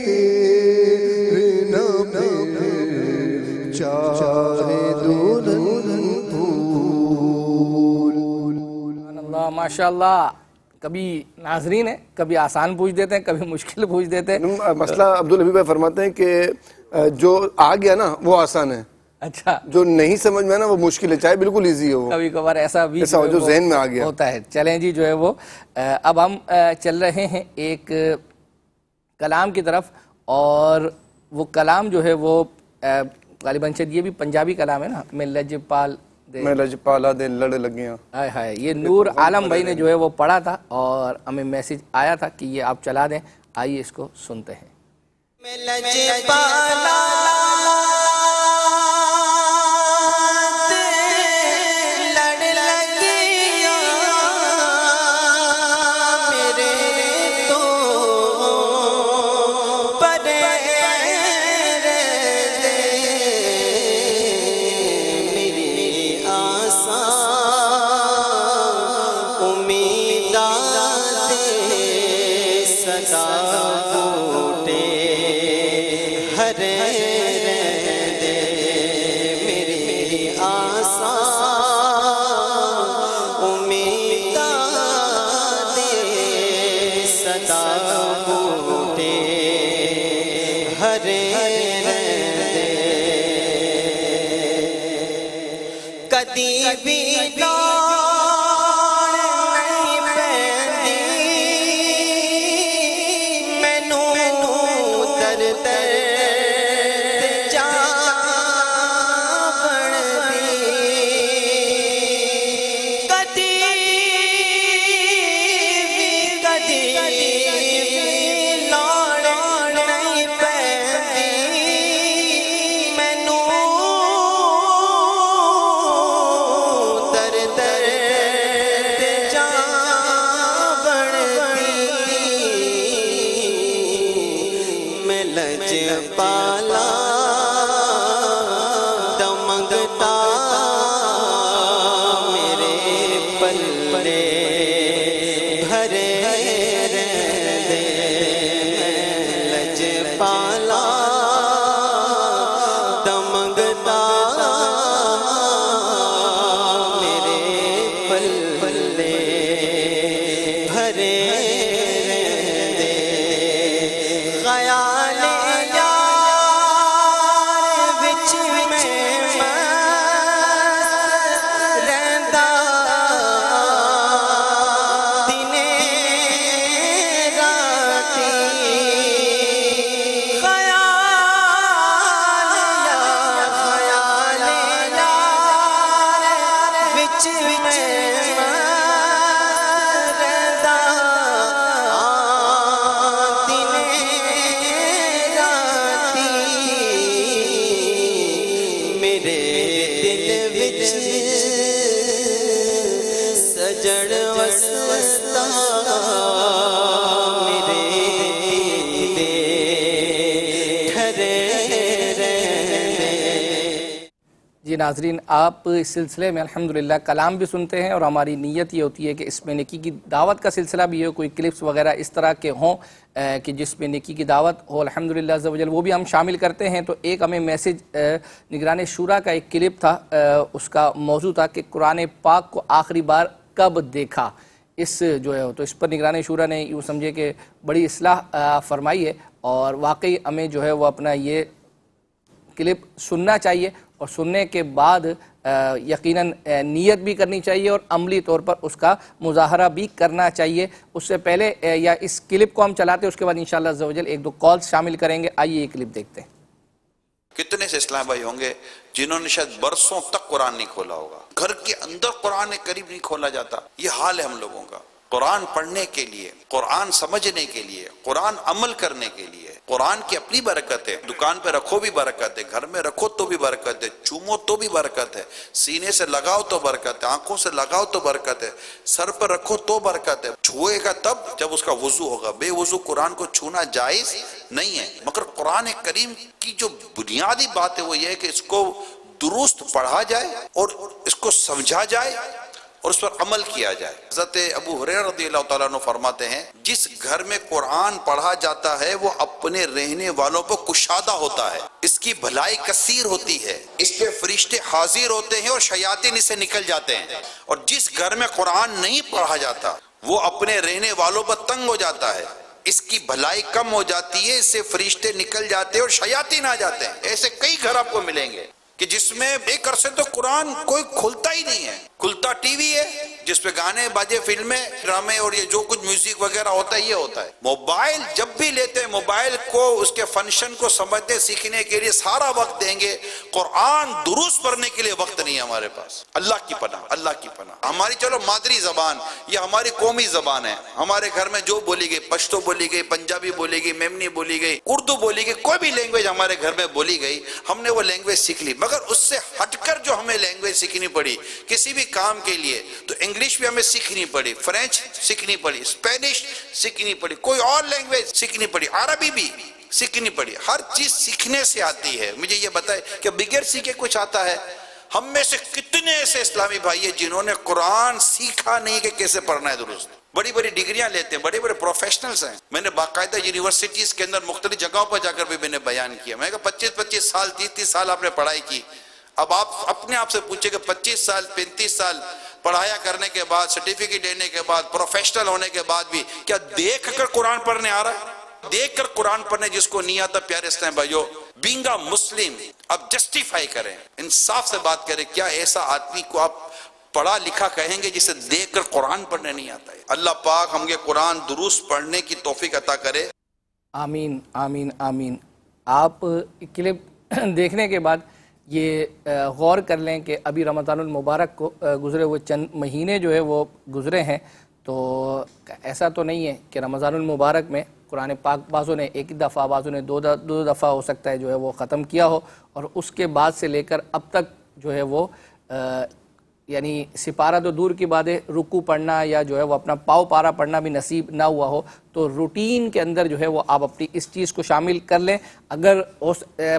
تیرنا، پھر چاہے دلہن پھول. ماشاءاللہ. کبھی ناظرین ہیں، کبھی آسان پوچھ دیتے ہیں، کبھی مشکل پوچھ دیتے ہیں. مسئلہ عبدالحبیب بھائی فرماتے ہیں کہ جو آ گیا نا وہ آسان ہے، اچھا جو نہیں سمجھ میں نا وہ مشکل ہے، چاہے بالکل ایزی ہو. کبھی کبھار ایسا بھی جو ذہن میں آ گیا ہوتا ہے. چلیں جی جو ہے وہ اب ہم چل رہے ہیں ایک کلام کی طرف، اور وہ کلام جو ہے وہ غالباً شاید یہ بھی پنجابی کلام ہے نا. میں لجپالا دے لڑ لگیاں. ہائے یہ نور عالم بھائی نے جو ہے وہ پڑھا تھا، اور ہمیں میسیج آیا تھا کہ یہ آپ چلا دیں. آئیے اس کو سنتے ہیں. میں لجپالا صدا بھی لاڑ نہیں پیندی مینوں در در جا بڑھدی کدی لاڑ نہیں پیندی مینوں در در جا بڑھدی میں لج پالا دمگتا میرے پلے بھرے رہندے لج پالا دمگتا میرے پلے بھرے رہندے خیال یار وچ میں رہندا دنے راتی خیال یار وچ میں رہندا دنے راتی میرے دل وچ سجڑ وسوسہ میرے دے ٹھہرے رہندے. جی ناظرین، آپ اس سلسلے میں الحمدللہ کلام بھی سنتے ہیں اور ہماری نیت یہ ہوتی ہے کہ اس میں نیکی کی دعوت کا سلسلہ بھی ہو، کوئی کلپس وغیرہ اس طرح کے ہوں کہ جس میں نیکی کی دعوت ہو الحمدللہ عز و جل، وہ بھی ہم شامل کرتے ہیں. تو ایک ہمیں میسج نگران شورا کا ایک کلپ تھا، اس کا موضوع تھا کہ قرآن پاک کو آخری بار کب دیکھا. اس جو ہے تو اس پر نگران شورا نے یوں سمجھے کہ بڑی اصلاح فرمائی ہے، اور واقعی ہمیں جو ہے وہ اپنا یہ کلپ سننا چاہیے، اور سننے کے بعد یقیناً نیت بھی کرنی چاہیے اور عملی طور پر اس کا مظاہرہ بھی کرنا چاہیے. اس سے پہلے یا اس کلپ کو ہم چلاتے ہیں، اس کے بعد انشاءاللہ عز و جل ایک دو کالز شامل کریں گے. آئیے یہ کلپ دیکھتے ہیں. کتنے سے اسلام بھائی ہوں گے جنہوں نے شاید برسوں تک قرآن نہیں کھولا ہوگا، گھر کے اندر قرآن قریب نہیں کھولا جاتا. یہ حال ہے ہم لوگوں کا. قرآن پڑھنے کے لیے، قرآن سمجھنے کے لیے، قرآن عمل کرنے کے لیے قرآن کی اپنی برکت ہے. دکان پہ رکھو بھی برکت ہے، گھر میں رکھو تو بھی برکت ہے، چومو تو بھی برکت ہے، سینے سے لگاؤ تو برکت ہے، آنکھوں سے لگاؤ تو برکت ہے، سر پر رکھو تو برکت ہے. چھوئے گا تب جب اس کا وضو ہوگا. بے وضو قرآن کو چھونا جائز نہیں ہے. مگر قرآن کریم کی جو بنیادی بات ہے وہ یہ ہے کہ اس کو درست پڑھا جائے اور اس کو سمجھا جائے اور اس پر عمل کیا جائے. حضرت ابو ہریرہ رضی اللہ تعالیٰ عنہ فرماتے ہیں جس گھر میں قرآن پڑھا جاتا ہے وہ اپنے رہنے والوں پر کشادہ ہوتا ہے، اس کی بھلائی کثیر ہوتی ہے، اس پہ فرشتے حاضر ہوتے ہیں اور شیاطین اس سے نکل جاتے ہیں. اور جس گھر میں قرآن نہیں پڑھا جاتا وہ اپنے رہنے والوں پر تنگ ہو جاتا ہے، اس کی بھلائی کم ہو جاتی ہے، اس سے فرشتے نکل جاتے ہیں اور شیاطین آ جاتے ہیں. ایسے کئی گھر آپ کو ملیں گے کہ جس میں ایک عرصے تو قرآن کوئی کھلتا ہی نہیں ہے. کھلتا ٹی وی ہے جس پہ گانے باجے، فلمیں، ڈرامے اور یہ جو کچھ میوزک وغیرہ ہوتا ہے یہ ہوتا ہے. موبائل جب بھی لیتے ہیں موبائل کو اس کے فنکشن کو سمجھنے سیکھنے کے لیے سارا وقت دیں گے، قرآن درست پڑھنے کے لیے وقت نہیں ہے ہمارے پاس. اللہ کی پناہ، اللہ کی پناہ. ہماری چلو مادری زبان یہ ہماری قومی زبان ہے، ہمارے گھر میں جو بولی گئی، پشتو بولی گئی، پنجابی بولی گئی، میمنی بولی گئی، اردو بولی گئی، کوئی بھی لینگویج ہمارے گھر میں بولی گئی، ہم نے وہ لینگویج سیکھ لی. مگر اس سے ہٹ کر جو ہمیں لینگویج سیکھنی پڑی کسی بھی کام کے لیے تو انگلش بھی ہمیں سیکھنی پڑی، فرینچ سیکھنی پڑی، اسپینش سیکھنی پڑی، کوئی اور لینگویج سیکھنی پڑی، عربی بھی سیکھنی پڑی. ہر چیز سیکھنے سے آتی ہے. مجھے یہ بتائے کہ بغیر سیکھے کچھ آتا ہے؟ ہم میں سے کتنے ایسے اسلامی بھائی ہیں جنہوں نے قرآن سیکھا نہیں کہ کیسے پڑھنا ہے درست. بڑی بڑی ڈگریاں لیتے ہیں، بڑے بڑے پروفیشنلز ہیں. میں نے باقاعدہ یونیورسٹیز کے اندر مختلف جگہوں پر جا کر بھی میں نے بیان کیا. میں نے کہا 25 سال 30 سال آپ نے پڑھائی کی. اب آپ اپنے آپ سے پوچھیں کہ 25 سال 35 سال پڑھایا کرنے کے بعد، سرٹیفکیٹ لینے کے بعد، پروفیشنل ہونے کے بعد بھی کیا دیکھ کر قرآن پڑھنے آ رہا ہے؟ دیکھ کر قرآن پڑھنے جس کو نہیں آتا پیارے اسلام بھائیو، بینگا مسلم اب جسٹیفائی کریں، انصاف سے بات کریں. کیا ایسا آدمی کو آپ پڑھا لکھا کہیں گے جسے دیکھ کر قرآن پڑھنے نہیں آتا ہے. اللہ پاک ہم کے قرآن درست پڑھنے کی توفیق عطا کرے. آمین آمین آمین. آپ کلپ دیکھنے کے بعد یہ غور کر لیں کہ ابھی رمضان المبارک کو گزرے ہوئے چند مہینے جو ہے وہ گزرے ہیں، تو ایسا تو نہیں ہے کہ رمضان المبارک میں قرآن پاک بعضوں نے ایک دفعہ، بعضوں نے دو دفعہ ہو سکتا ہے جو ہے وہ ختم کیا ہو، اور اس کے بعد سے لے کر اب تک جو ہے وہ یعنی سپارہ تو دور کی بات ہے، رکوع پڑھنا یا جو ہے وہ اپنا پاؤ پارا پڑھنا بھی نصیب نہ ہوا ہو، تو روٹین کے اندر جو ہے وہ آپ اپنی اس چیز کو شامل کر لیں. اگر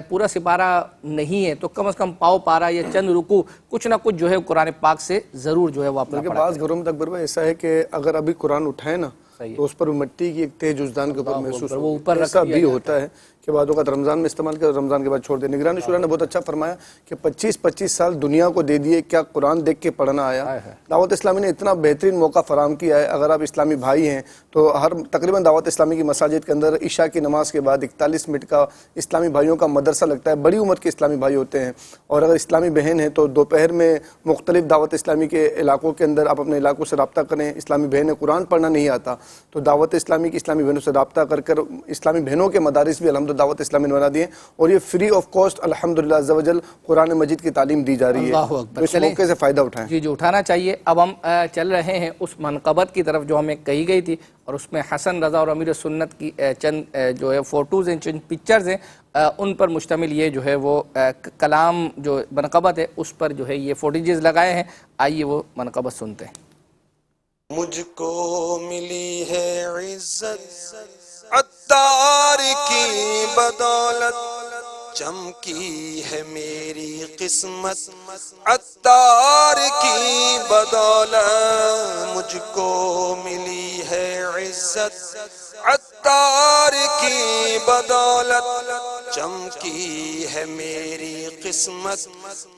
پورا سپارہ نہیں ہے تو کم از کم پاؤ پارا یا چند رکوع کچھ نہ کچھ جو ہے قرآن پاک سے ضرور جو ہے وہ اپنا پڑھا. بعض گھروں میں اکبر بھائی ایسا ہے کہ اگر ابھی قرآن اٹھائے نا تو اس پر مٹی کی ایک تیز وجدان کے اوپر محسوس ہوتا ہے. ایسا بھی ہوتا ہے کہ بعد اوقات رمضان میں استعمال کیا، رمضان کے بعد چھوڑ دے. نگران شورا نے بہت اچھا فرمایا کہ 25 سال دنیا کو دے دیے، کیا قرآن دیکھ کے پڑھنا آیا. دعوت اسلامی نے اتنا بہترین موقع فراہم کیا ہے. اگر آپ اسلامی بھائی ہیں تو تقریباً دعوت اسلامی کی مساجد کے اندر عشاء کی نماز کے بعد 41 منٹ کا اسلامی بھائیوں کا مدرسہ لگتا ہے. بڑی عمر کے اسلامی بھائی ہوتے ہیں، اور اگر اسلامی بہن ہیں تو دوپہر میں مختلف دعوت اسلامی کے علاقوں کے اندر آپ اپنے علاقوں سے رابطہ کریں. اسلامی بہنیں قرآن پڑھنا نہیں آتا تو دعوت اسلامی کی اسلامی بہنوں سے رابطہ کر اسلامی بہنوں کے مدارس بھی الحمدللہ دعوت اسلامی نے بنا دیے، اور یہ فری آف کاسٹ الحمدللہ عز و جل قرآن مجید کی تعلیم دی جا رہی ہے. اس موقع سے فائدہ اٹھائیں. جی جو اٹھانا چاہیے. اب ہم چل رہے ہیں اس منقبت کی طرف جو ہمیں کہی گئی تھی، اور اس میں حسن رضا اور امیر سنت کی چند جو ہے فوٹوز ہیں، چند پکچرز ہیں، ان پر مشتمل یہ جو ہے وہ کلام جو منقبت ہے اس پر جو ہے یہ فوٹیجز لگائے ہیں. آئیے وہ منقبت سنتے ہیں. مجھ کو ملی ہے عزت عطار کی بدولت، چمکی ہے میری قسمت عطار کی بدولت. مجھ کو ملی ہے عزت عطار کی بدولت، چمکی ہے میری قسمت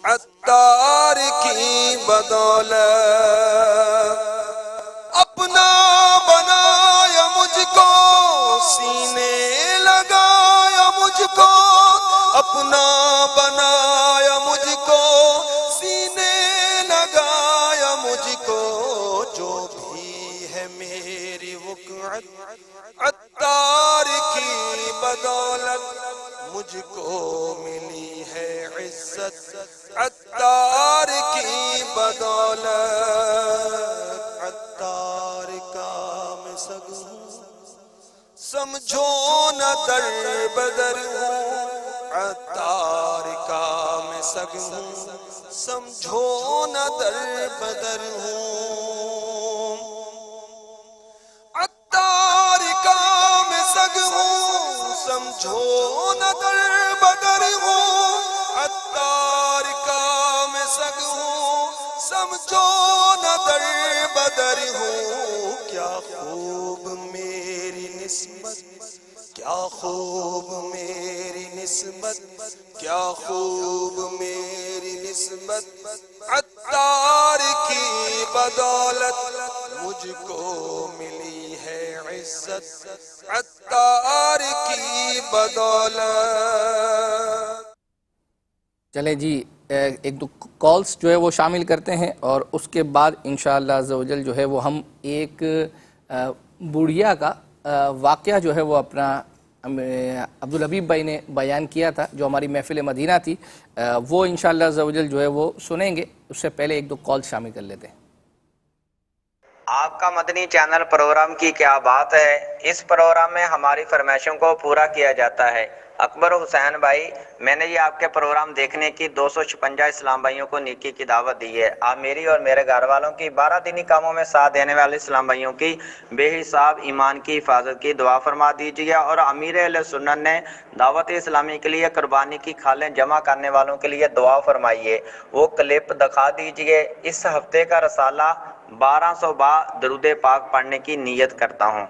عطار کی بدولت. اپنا بنایا مجھ کو، سینے لگایا مجھ کو، اپنا بنایا مجھ کو، سینے لگایا مجھ کو. جو بھی ہے میری وقعت عطار کی بدولت، مجھ کو ملی ہے عزت عطار کی بدولت. عطار کا میں سگ ہوں، سمجھو نہ در بدر ہوں. عطار کا میں سگ ہوں، سمجھو نہ در بدر ہوں. عطار کا میں سگ ہوں، سمجھو نہ در بدر ہوں. عطار کا میں سگ ہوں، سمجھو نہ در بدر ہوں. کیا خوب میری نسبت، کیا خوب میری نسبت، کیا خوب میری نسبت عطار کی بدولت. مجھ کو ملی ہے عزت عطار کی بدولت. چلیں جی ایک دو کالز جو ہے وہ شامل کرتے ہیں، اور اس کے بعد انشاءاللہ عز و جل جو ہے وہ ہم ایک بوڑھیا کا واقعہ جو ہے وہ اپنا عبدالحبیب بھائی نے بیان کیا تھا جو ہماری محفل مدینہ تھی، وہ انشاءاللہ عز و جل جو ہے وہ سنیں گے. اس سے پہلے ایک دو کال شامل کر لیتے ہیں. آپ کا مدنی چینل پروگرام کی کیا بات ہے. اس پروگرام میں ہماری فرمائشوں کو پورا کیا جاتا ہے. اکبر حسین بھائی، میں نے یہ آپ کے پروگرام دیکھنے کی 256 اسلام بھائیوں کو نیکی کی دعوت دی ہے. آپ میری اور میرے گھر والوں کی 12 دینی کاموں میں ساتھ دینے والے اسلام بھائیوں کی بے حساب ایمان کی حفاظت کی دعا فرما دیجیے. اور امیر اہل سنت نے دعوت اسلامی کے لیے قربانی کی کھالیں جمع کرنے والوں کے لیے دعا فرمائیے. وہ کلپ دکھا دیجیے. اس ہفتے کا رسالہ 1200 بار درود پاک پڑھنے کی نیت کرتا ہوں.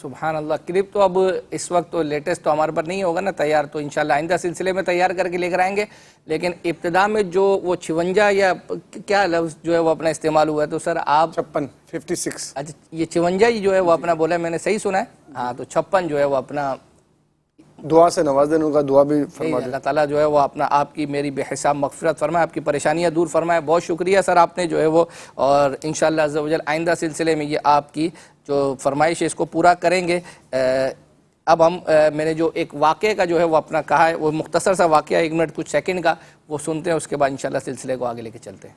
سبحان اللہ. کلپ تو اب اس وقت تو لیٹسٹ تو ہمارے پر نہیں ہوگا نا تیار، تو انشاءاللہ آئندہ سلسلے میں تیار کر کے لے کر آئیں گے. لیکن ابتدا میں جو وہ 56 یا کیا لفظ جو ہے وہ اپنا استعمال ہوا ہے، تو سر آپ 56 اچھا یہ 56 ہی جو ہے وہ اپنا بولا ہے، میں نے صحیح سنا ہے؟ ہاں تو 56 جو ہے وہ اپنا دعا سے نواز دیں، ان کا دعا بھی فرما دیں۔ اللہ تعالیٰ جو ہے وہ اپنا آپ کی میری بے حساب مغفرت فرمائے، آپ کی پریشانیاں دور فرمائے۔ بہت شکریہ سر آپ نے جو ہے وہ، اور انشاءاللہ عز و جل آئندہ سلسلے میں یہ آپ کی جو فرمائش ہے اس کو پورا کریں گے۔ اب ہم میں نے جو ایک واقعے کا جو ہے وہ اپنا کہا ہے، وہ مختصر سا واقعہ 1 منٹ کچھ سیکنڈ کا، وہ سنتے ہیں، اس کے بعد انشاءاللہ سلسلے کو آگے لے کے چلتے ہیں۔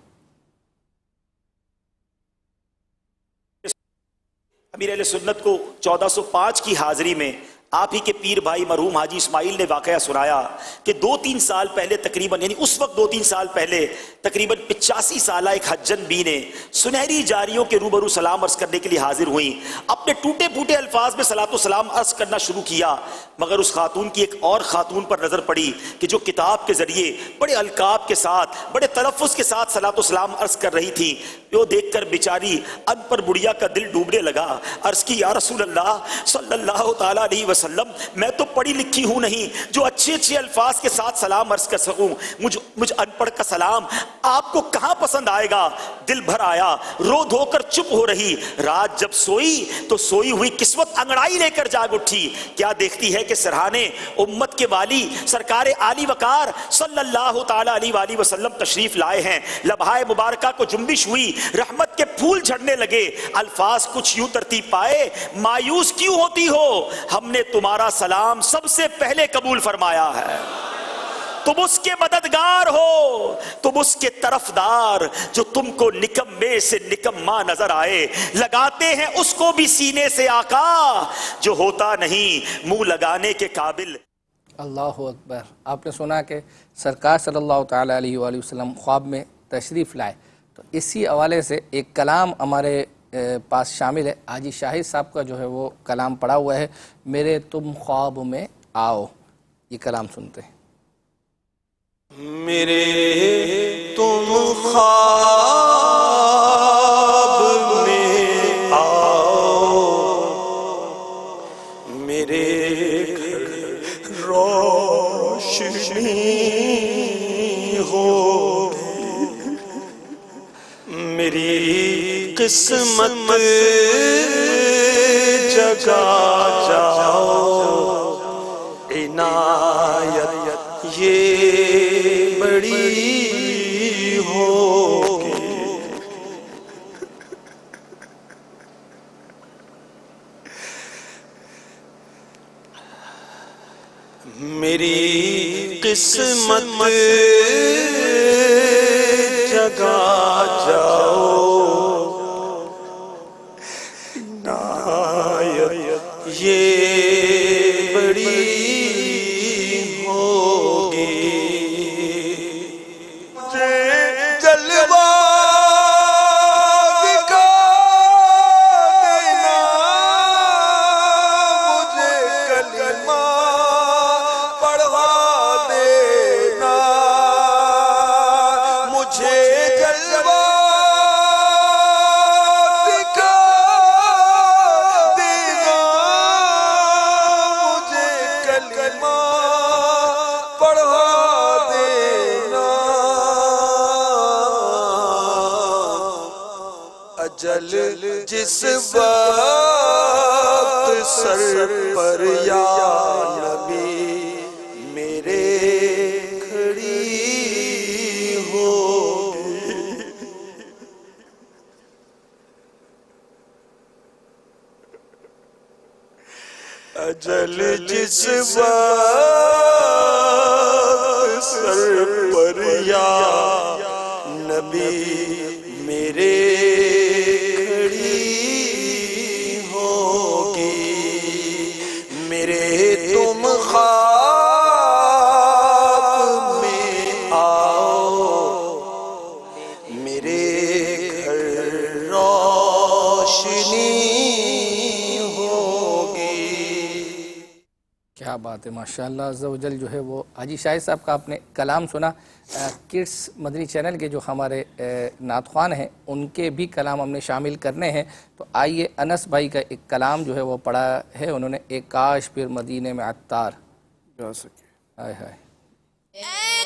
امیر اہل سنت کو 1405 کی حاضری میں آپ ہی کے پیر بھائی مرحوم حاجی اسماعیل نے واقعہ سنایا کہ 2-3 سال پہلے تقریباً، یعنی اس وقت 2-3 سال پہلے تقریباً 85 سالہ ایک حجن بی نے سنہری جاریوں کے روبرو سلام عرض کرنے کے لیے حاضر ہوئیں، اپنے ٹوٹے پھوٹے الفاظ میں صلاۃ و سلام عرض کرنا شروع کیا، مگر اس خاتون کی ایک اور خاتون پر نظر پڑی کہ جو کتاب کے ذریعے بڑے القاب کے ساتھ، بڑے تلفظ کے ساتھ صلاۃ و سلام عرض کر رہی تھی۔ وہ دیکھ کر بیچاری ان پر بڑھیا کا دل ڈوبنے لگا، عرض کی یا رسول اللہ صلی اللہ تعالیٰ علیہ وسلم، میں تو پڑھی لکھی ہوں نہیں جو اچھے اچھے الفاظ کے ساتھ سلام عرض کر سکوں، مجھ ان پڑھ کا سلام آپ کو کہاں پسند آئے گا؟ دل بھر آیا، رو دھو کر چپ ہو رہی۔ رات جب سوئی تو سوئی ہوئی قسمت انگڑائی لے کر جاگ اٹھی، کیا دیکھتی ہے کہ سرحانے امت کے والی سرکار عالی وقار صلی اللہ تعالیٰ علیہ وآلہ وسلم تشریف لائے ہیں۔ لبہائے مبارکہ کو جنبش ہوئی، رحمت کے پھول جھڑنے لگے، الفاظ کچھ یوں ترتیب پائے، مایوس کیوں ہوتی ہو، ہم نے تمہارا سلام سب سے پہلے قبول فرمایا ہے۔ تم اس کے مددگار ہو، تم اس کے طرفدار، جو تم کو نکمے سے نکما نظر آئے، لگاتے ہیں اس کو بھی سینے سے آقا، جو ہوتا نہیں منہ لگانے کے قابل۔ اللہ اکبر۔ آپ نے سنا کہ سرکار صلی اللہ تعالیٰ علیہ وآلہ وسلم خواب میں تشریف لائے، تو اسی حوالے سے ایک کلام ہمارے پاس شامل ہے، حاجی شاہد صاحب کا جو ہے وہ کلام پڑھا ہوا ہے، میرے تم خواب میں آؤ، یہ کلام سنتے ہیں۔ میرے تم خواب میں آؤ، میرے گھر روشنی ہو، میری قسمت جگا جاؤ، عنایت یہ بڑی ہوگی۔ میری قسمت جگا جاؤ، عنایت یہ بڑی اجل جس وقت سر پر یا نبی میرے کھڑی ہوگی، اجل جس وقت سر پر یا نبی میرے تم خواب میں آؤ، میرے گھر روشنی ہوگی۔ کیا بات ہے، ماشاءاللہ عز و جل۔ جو ہے وہ حاجی شاہد صاحب کا آپ نے کلام سنا۔ کڈس مدنی چینل کے جو ہمارے نعت خوان ہیں ان کے بھی کلام ہم نے شامل کرنے ہیں، تو آئیے انس بھائی کا ایک کلام جو ہے وہ پڑھا ہے انہوں نے، ایک کاش پھر مدینے میں عطار جا سکے۔ ہائے ہائے،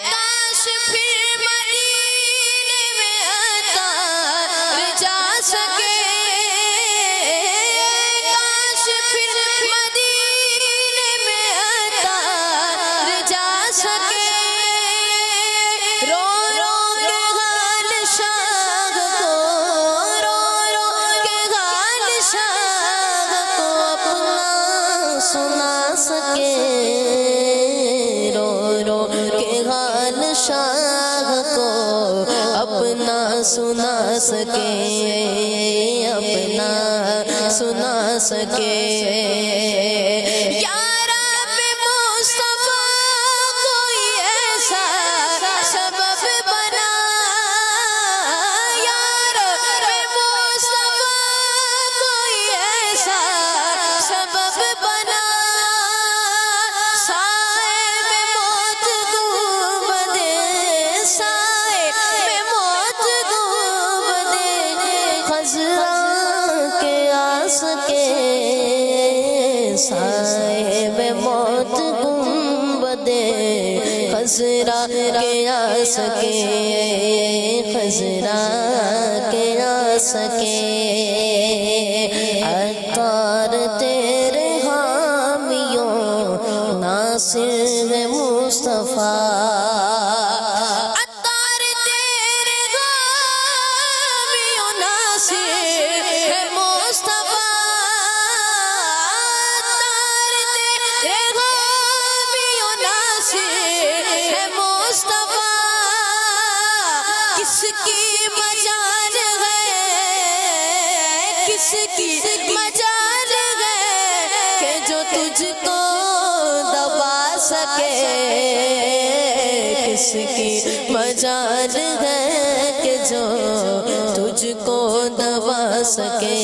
کاش پھر مدینے میں عطار جا سکے، کاش پھر مدینے میں عطار سنا سکے، رو رو کے حال شاہ کو اپنا سنا سکے، اپنا سنا سکے۔ یا رب مصطفیٰ کوئی ایسا سبب بنا، یا رب مصطفیٰ کوئی ایسا سبب بنا، سائے میں موت ڈوب دے، سائے میں موت ڈوب دے، خزاں کے آس کے، سائے میں موت ڈوب دے، خزرا کے آس کے، خزرا کے آس کے۔ عطار تیرے حامیوں ناصر مصطفیٰ، عطار تیرے حامیوں ناصر مصطفیٰ، عطار تیرے حامیوں ناصر مصطفیٰ۔ کس کی مجال ہے، کس کی مجال ہے کہ جو تجھ کو دبا سکے، کس کی مجال ہے کہ جو تجھ کو دبا سکے،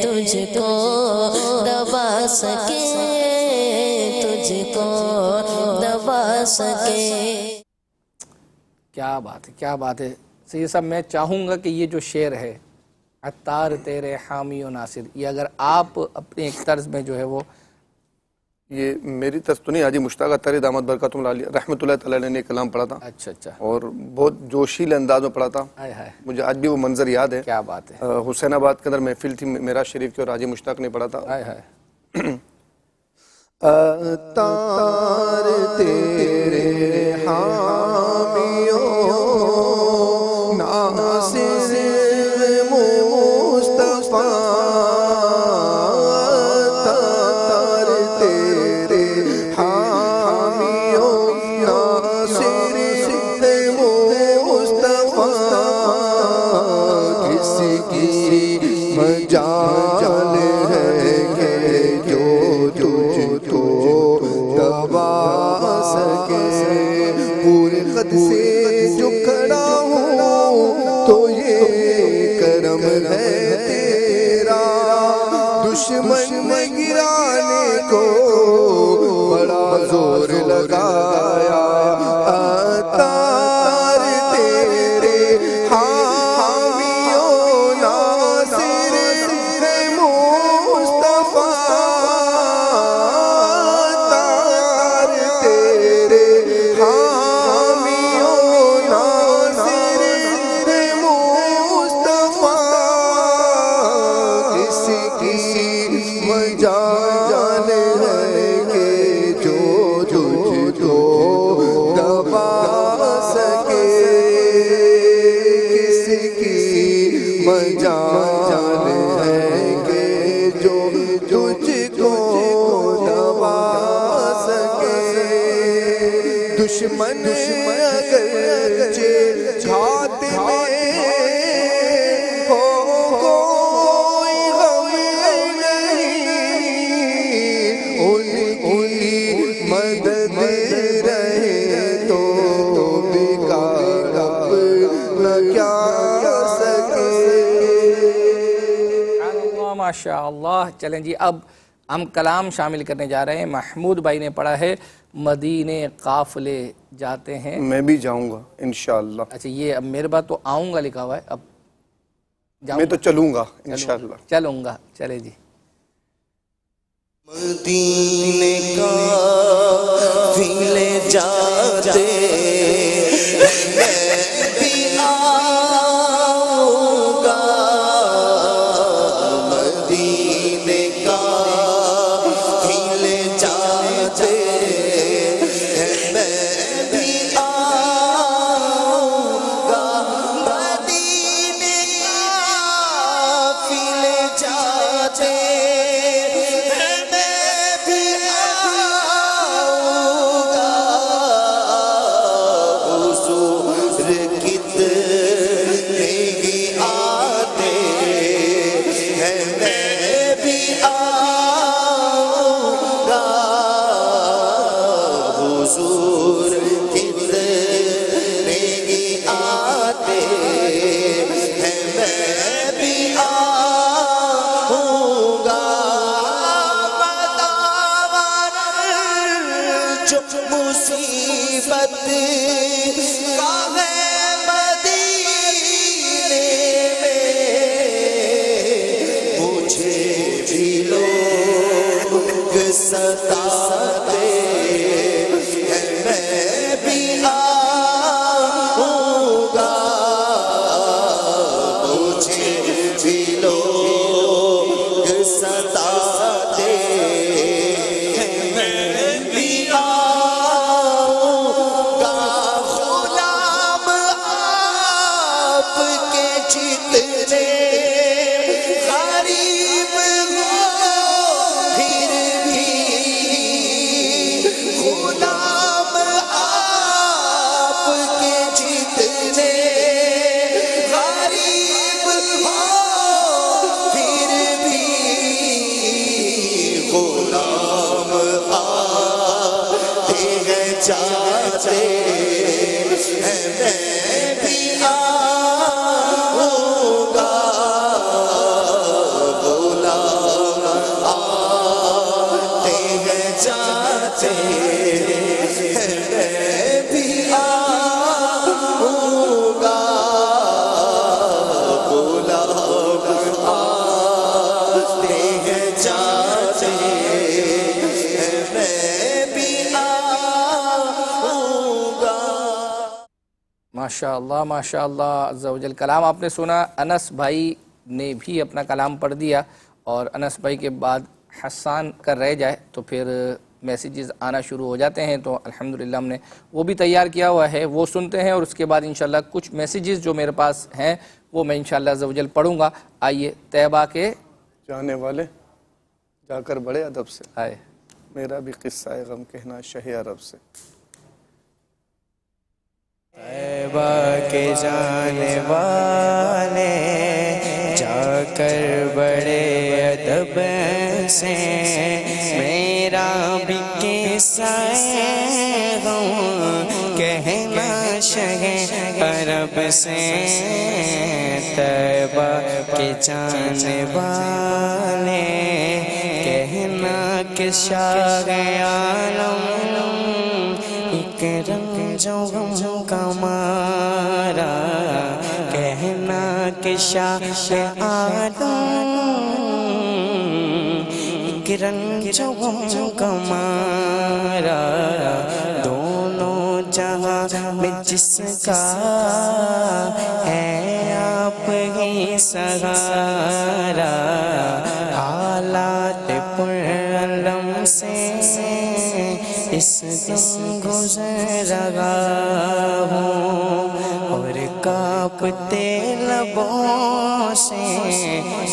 تجھ کو دبا سکے، تجھ کو دبا سکے۔ کیا بات ہے، کیا بات ہے سید صاحب۔ میں چاہوں گا کہ یہ جو شعر ہے عطار تیرے حامی و ناصر، یہ اگر آپ اپنے ایک طرز میں جو ہے وہ، یہ میری طرز تو نہیں، حاجی مشتاق اتاری دامت برکاتہم العالیہ رحمۃ اللہ تعالیٰ علیہ نے کلام پڑھا تھا، اچھا اچھا، اور بہت جوشیل انداز میں پڑھا تھا۔ ہائے ہائے، مجھے آج بھی وہ منظر یاد ہے۔ کیا بات ہے، حسین آباد کے اندر محفل تھی میرا شریف کی، اور حاجی مشتاق نے پڑھا تھا۔ ہائے ہائے۔ عطار تیرے حامیوں ناصر مصطفیٰ، عطار تیرے حامیوں ناصر مصطفیٰ، کس کی مجال ہے کہ جو تجھ کو دبا سکے، پورے خط سے جو کھڑا ہوں تو یہ کرم ہے تیرا، دشمن میں گرانے کو بڑا زور لگایا، عطار تیرے حامیوں ناصر مصطفیٰ، عطار تیرے حامیوں ناصر مصطفیٰ، کس کی مجال ہے کہ جو تجھ کو دبا سکے، کس کی مجال ہے کہ جو تجھ کو دبا سکے، دشمن اگرچہ گھات میں ہو کوئی غم نہیں، ان کی مدد رہے تو بیکار اپنا کیا سکے۔ ماشاء اللہ۔ چلیں جی، اب ہم کلام شامل کرنے جا رہے ہیں۔ محمود بھائی نے پڑھا ہے مدینے قافلے جاتے ہیں، میں بھی جاؤں گا انشاءاللہ۔ اچھا، یہ اب میرے بات تو آؤں گا لکھا ہوا ہے، اب میں تو چلوں گا انشاءاللہ، چلوں گا۔ چلے جی۔ مدینے قافلے جاتے میں بھی آؤں گا، مدینے قافلے جاتے میں بھی آؤں گا، مدینے قافلے جاتے میں مصیبت کا ہے مدینے میں مجھے بھی لوگ ستاتے ہیں میں بھی آؤں گا مجھے بھی لوگ ستاتے ہیں میں بھی آؤں گا غلام آپ کے جتنے غریب ہو پھر بھی غلام آپ کے جتنے غریب ہو پھر بھی غلام آتے ہیں جاتے ہیں میں بھی آؤں گا غلام آتے ہیں جاتے ہیں میں بھی آؤں گا غلام آتے ہیں جاتے ہیں میں بھی آؤں گا. ماشاء اللہ عز و جل. کلام آپ نے سنا. انس بھائی نے بھی اپنا کلام پڑھ دیا اور انس بھائی کے بعد حسان کر رہ جائے تو پھر میسیجز آنا شروع ہو جاتے ہیں. تو الحمدللہ ہم نے وہ بھی تیار کیا ہوا ہے, وہ سنتے ہیں اور اس کے بعد انشاءاللہ کچھ میسیجز جو میرے پاس ہیں وہ میں انشاءاللہ عز و جل پڑھوں گا. آئیے طیبہ کے جانے والے جا کر بڑے ادب سے آئے میرا بھی قصہ ہے غم کہنا شہ عرب سے. طیبہ کے جانے والے جا کر بڑے ادب سے میرا بھی قصہ غم کہنا شہ عرب سے. طیبہ کے جانے والے کہنا کہ شاہ عالم ایک رنگ جو غم کا مارا کہنا کہ شاہ عالم ایک رنگ جو غم کا مارا دونوں جہاں میں جس کا ہے آپ ہی سہارا حالات پر علم سے اس دم گزر رہا ہوں اور کانپتے لبوں سے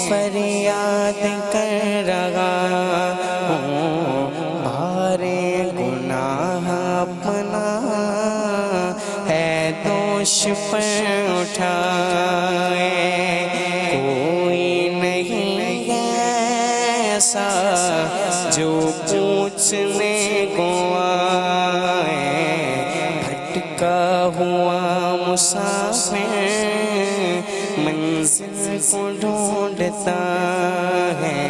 فریاد کر رہا ہوں. بھارے گناہ اپنا ہے دوش پر اٹھائے کوئی نہیں ایسا جو پوچھنے کو آئے. بھٹکا ہوا مسافر منزل کو ڈھونڈتا ہے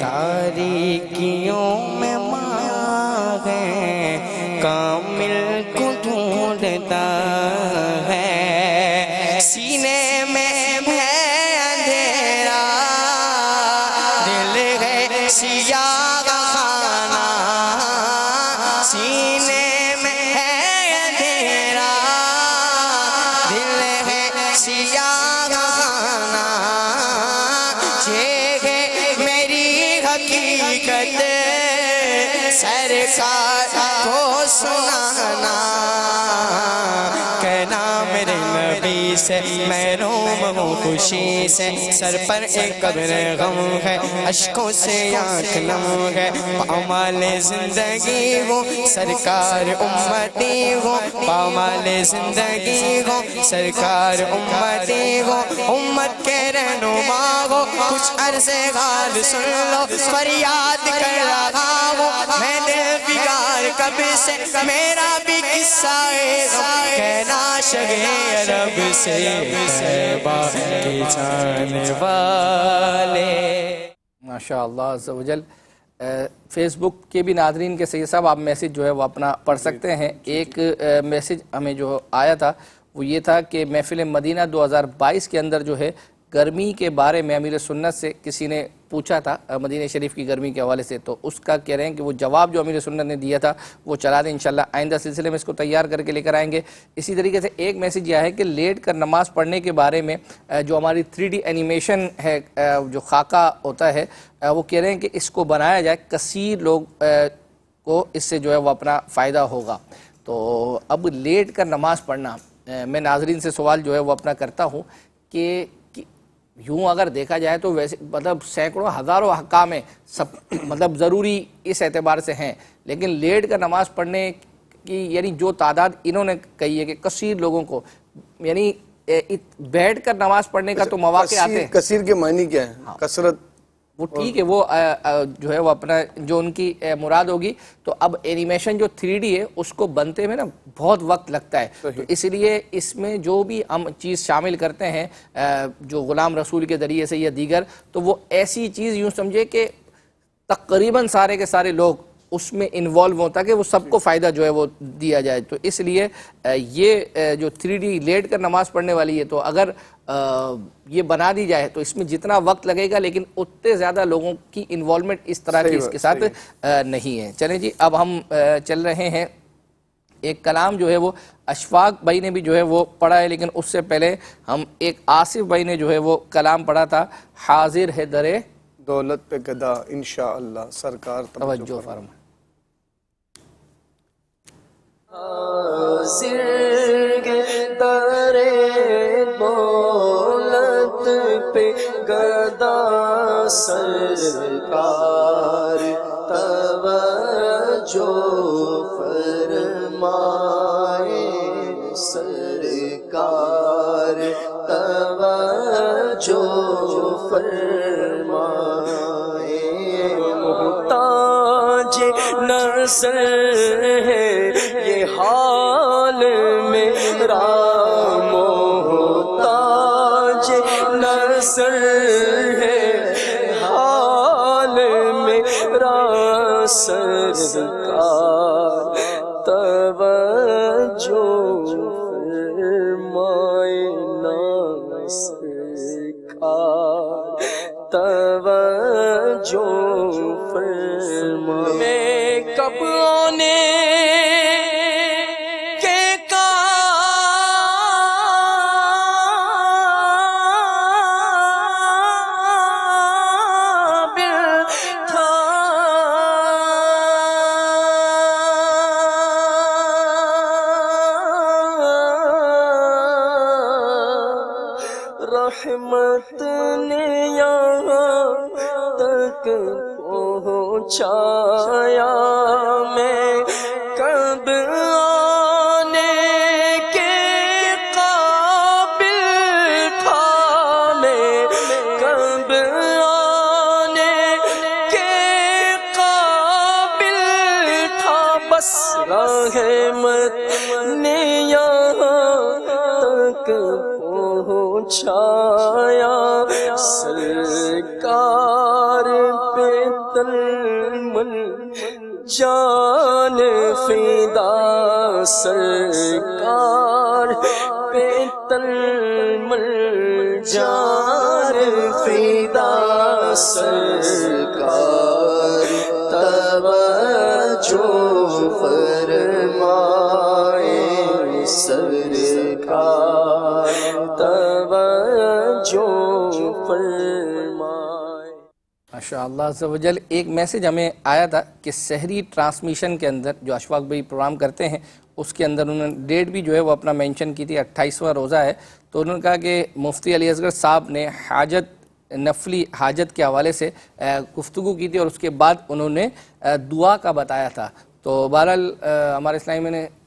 تاریکیوں میں ماں ہے کامل کو ڈھونڈتا ہے. سینے میں ہے اندھیرا دل ہے سیاہ خانہ سینے میں ہے اندھیرا دل ہے سیاہ خانہ یہ ہے میری حقیقت سرکار کو سنانا. کہنا میرے نبی سے میں روم ہوں خوشی سے سر پر ایک قبر غم ہے اشکوں سے آنکھ نم ہے پامال زندگی ہو سرکار امتی ہو پامال زندگی ہو سرکار امتی ہو امت کے رہنما ہو کچھ عرض حال سن لو فریاد کر رہا ہوں میں دل بگار کب سے میرا بھی قصہ کہنا شہ عرب سے طیبہ کے جانے والے. ماشاء اللہ عز و جل. فیس بک کے بھی ناظرین کے سید صاحب آپ میسیج جو ہے وہ اپنا پڑھ سکتے ہیں. ایک میسیج ہمیں جو آیا تھا وہ یہ تھا کہ محفل مدینہ 2022 کے اندر جو ہے گرمی کے بارے میں امیر سنت سے کسی نے پوچھا تھا مدینہ شریف کی گرمی کے حوالے سے, تو اس کا کہہ رہے ہیں کہ وہ جواب جو امیر سنت نے دیا تھا وہ چلا دیں, انشاءاللہ آئندہ سلسلے میں اس کو تیار کر کے لے کر آئیں گے. اسی طریقے سے ایک میسیج یہ ہے کہ لیٹ کر نماز پڑھنے کے بارے میں جو ہماری 3D اینیمیشن ہے, جو خاکہ ہوتا ہے, وہ کہہ رہے ہیں کہ اس کو بنایا جائے, کثیر لوگ کو اس سے جو ہے وہ اپنا فائدہ ہوگا. تو اب لیٹ کر نماز پڑھنا, میں ناظرین سے سوال جو ہے وہ اپنا کرتا ہوں کہ یوں اگر دیکھا جائے تو ویسے مطلب سینکڑوں ہزاروں احکام ہیں, سب مطلب ضروری اس اعتبار سے ہیں, لیکن لیٹ کر نماز پڑھنے کی یعنی جو تعداد انہوں نے کہی ہے کہ کثیر لوگوں کو, یعنی بیٹھ کر نماز پڑھنے کا تو مواقع آتے ہیں. کثیر کے معنی کیا ہے؟ کثرت. وہ ٹھیک ہے, وہ جو ہے وہ اپنا جو ان کی مراد ہوگی. تو اب اینیمیشن جو 3D ہے اس کو بنتے میں نا بہت وقت لگتا ہے, تو اس لیے اس میں جو بھی ہم چیز شامل کرتے ہیں جو غلام رسول کے ذریعے سے یا دیگر, تو وہ ایسی چیز یوں سمجھے کہ تقریباً سارے کے سارے لوگ اس میں انوالو ہوں تاکہ وہ سب کو فائدہ جو ہے وہ دیا جائے. تو اس لیے یہ جو 3D لیٹ کر نماز پڑھنے والی ہے, تو اگر یہ بنا دی جائے تو اس میں جتنا وقت لگے گا لیکن اتنے زیادہ لوگوں کی انوالومنٹ اس طرح کی اس کے ساتھ نہیں ہے. چلیں جی, اب ہم چل رہے ہیں, ایک کلام جو ہے وہ اشفاق بھائی نے بھی جو ہے وہ پڑھا ہے, لیکن اس سے پہلے ہم ایک آصف بھائی نے جو ہے وہ کلام پڑھا تھا, حاضر ہے درے دولت پہ گدا انشاءاللہ سرکار توجہ فرمائیں. حاضر درے دولت پہ گدا سرکار توجہ فرمائے, سرکار توجہ فرمائے. محتاج نصر ہے یہ حال میرا, محتاج نصر ہے حال میرا, سرکار توجہ فرمائے نا, سرکار توجہ فرمائے. میں کب آنے رحمت نے یہاں تک پہنچایا, میں کب آنے کے قابل تھا, میں کب آنے کے قابل تھا, بس رحمت نے یہاں تک پہنچایا. سرکار پہ تلمل جان فدا, سرکار پہ تلمل جان فدا, سرکار توجہ فرمائے, سرکار توجہ فرمائے. ماشاءاللہ عز و جل. ایک میسیج ہمیں آیا تھا کہ سحری ٹرانسمیشن کے اندر جو اشفاق بھائی پروگرام کرتے ہیں اس کے اندر انہوں نے ڈیٹ بھی جو ہے وہ اپنا مینشن کی تھی, 28واں روزہ ہے. تو انہوں نے کہا کہ مفتی علی اصغر صاحب نے نفلی حاجت کے حوالے سے گفتگو کی تھی اور اس کے بعد انہوں نے دعا کا بتایا تھا. تو بہرحال ہمارے اسلامی میں نے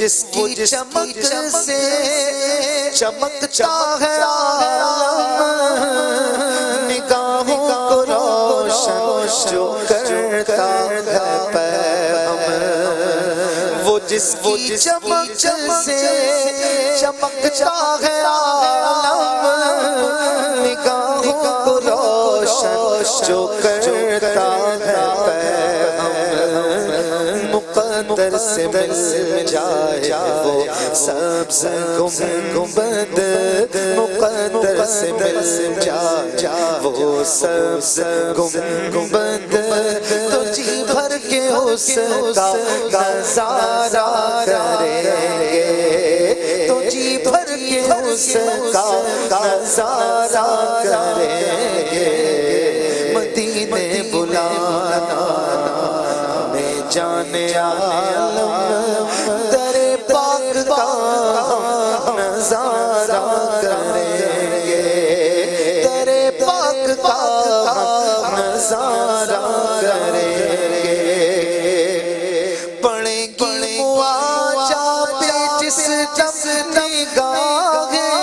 جس کی چمک سے چمکتا ہے عالم، نگاہوں کو روشن جو کرتا ہے پیغام، وہ جس کی چمک سے چمکتا ہے عالم، نگاہوں کو روشن جو کرتا ہے پیغام، مقدر سے مل جائے وہ سبز گنبد، مقدر سے مل جائے وہ سبز گنبد، تو جی بھر کے اس کا نظارہ کریں گے، تو جی بھر کے اس کا نظارہ کریں گے، مدینے بلانا ہمیں جانے عالم، در پاک کا ہم نظارہ کریں گے، در پاک کا ہم نظارہ کریں گے، پڑھیں گی مواجہ پہ جس دم نگاہیں،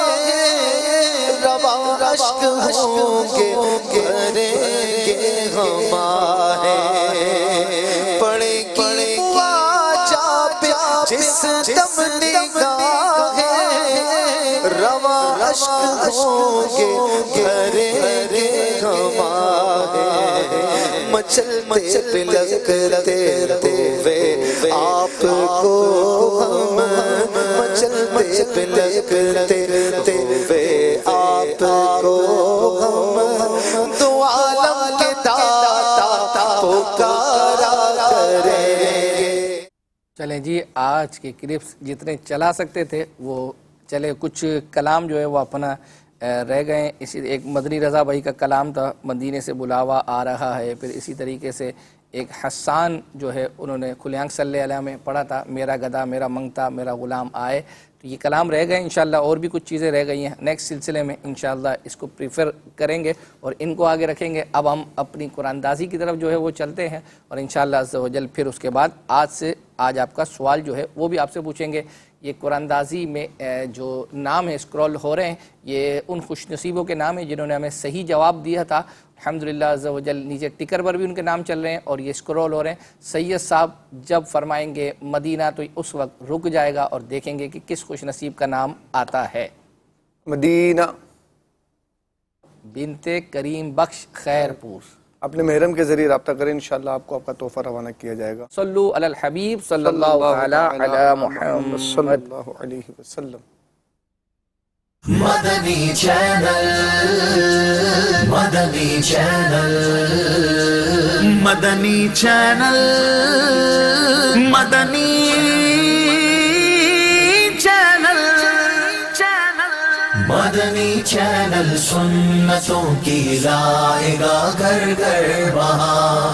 روا اشک ہوں گے کریں گے ہم آہیں، پڑھیں گی مواجہ پہ جس دم نگاہیں، روا اشک ہوں گے کریں گے ہم آہیں، مچلتے پلکتے ہوئے آپ کو ہم، مچلتے پلکتے ہوئے آپ کو ہم، دو عالم کے داتا پکارا کریں گے۔ چلیں جی، آج کے کلپس جتنے چلا سکتے تھے وہ چلے، کچھ کلام جو ہے وہ اپنا رہ گئے۔ اسی ایک مدنی رضا بھائی کا کلام تھا، مدینے سے بلاوا آ رہا ہے، پھر اسی طریقے سے ایک حسان جو ہے انہوں نے کھلے آنکھ صلی اللہ علیہ میں پڑھا تھا، میرا گدا میرا منگتا میرا غلام آئے، تو یہ کلام رہ گئے۔ انشاءاللہ اور بھی کچھ چیزیں رہ گئی ہیں، نیکسٹ سلسلے میں انشاءاللہ اس کو پریفر کریں گے اور ان کو آگے رکھیں گے۔ اب ہم اپنی قرآن دازی کی طرف جو ہے وہ چلتے ہیں، اور انشاءاللہ عز و جل پھر اس کے بعد آج آپ کا سوال جو ہے وہ بھی آپ سے پوچھیں گے۔ یہ قرآن دازی میں جو نام ہے اسکرول ہو رہے ہیں، یہ ان خوش نصیبوں کے نام ہیں جنہوں نے ہمیں صحیح جواب دیا تھا الحمدللہ عز و جل۔ نیچے ٹکر پر بھی ان کے نام چل رہے ہیں اور یہ اسکرول ہو رہے ہیں۔ سید صاحب جب فرمائیں گے مدینہ تو اس وقت رک جائے گا اور دیکھیں گے کہ کس خوش نصیب کا نام آتا ہے۔ مدینہ بنت کریم بخش خیر پور، اپنے محرم کے ذریعے رابطہ کریں، انشاءاللہ آپ کو آپ کا تحفہ روانہ کیا جائے گا۔ صلو علی الحبیب صلی اللہ علی محمد صلی اللہ علیہ وسلم۔ مدنی چینل، مدنی چینل، مدنی چینل، مدنی چینل، مدنی چینل، سنتوں کی رائے گاہ گھر گھر وہاں۔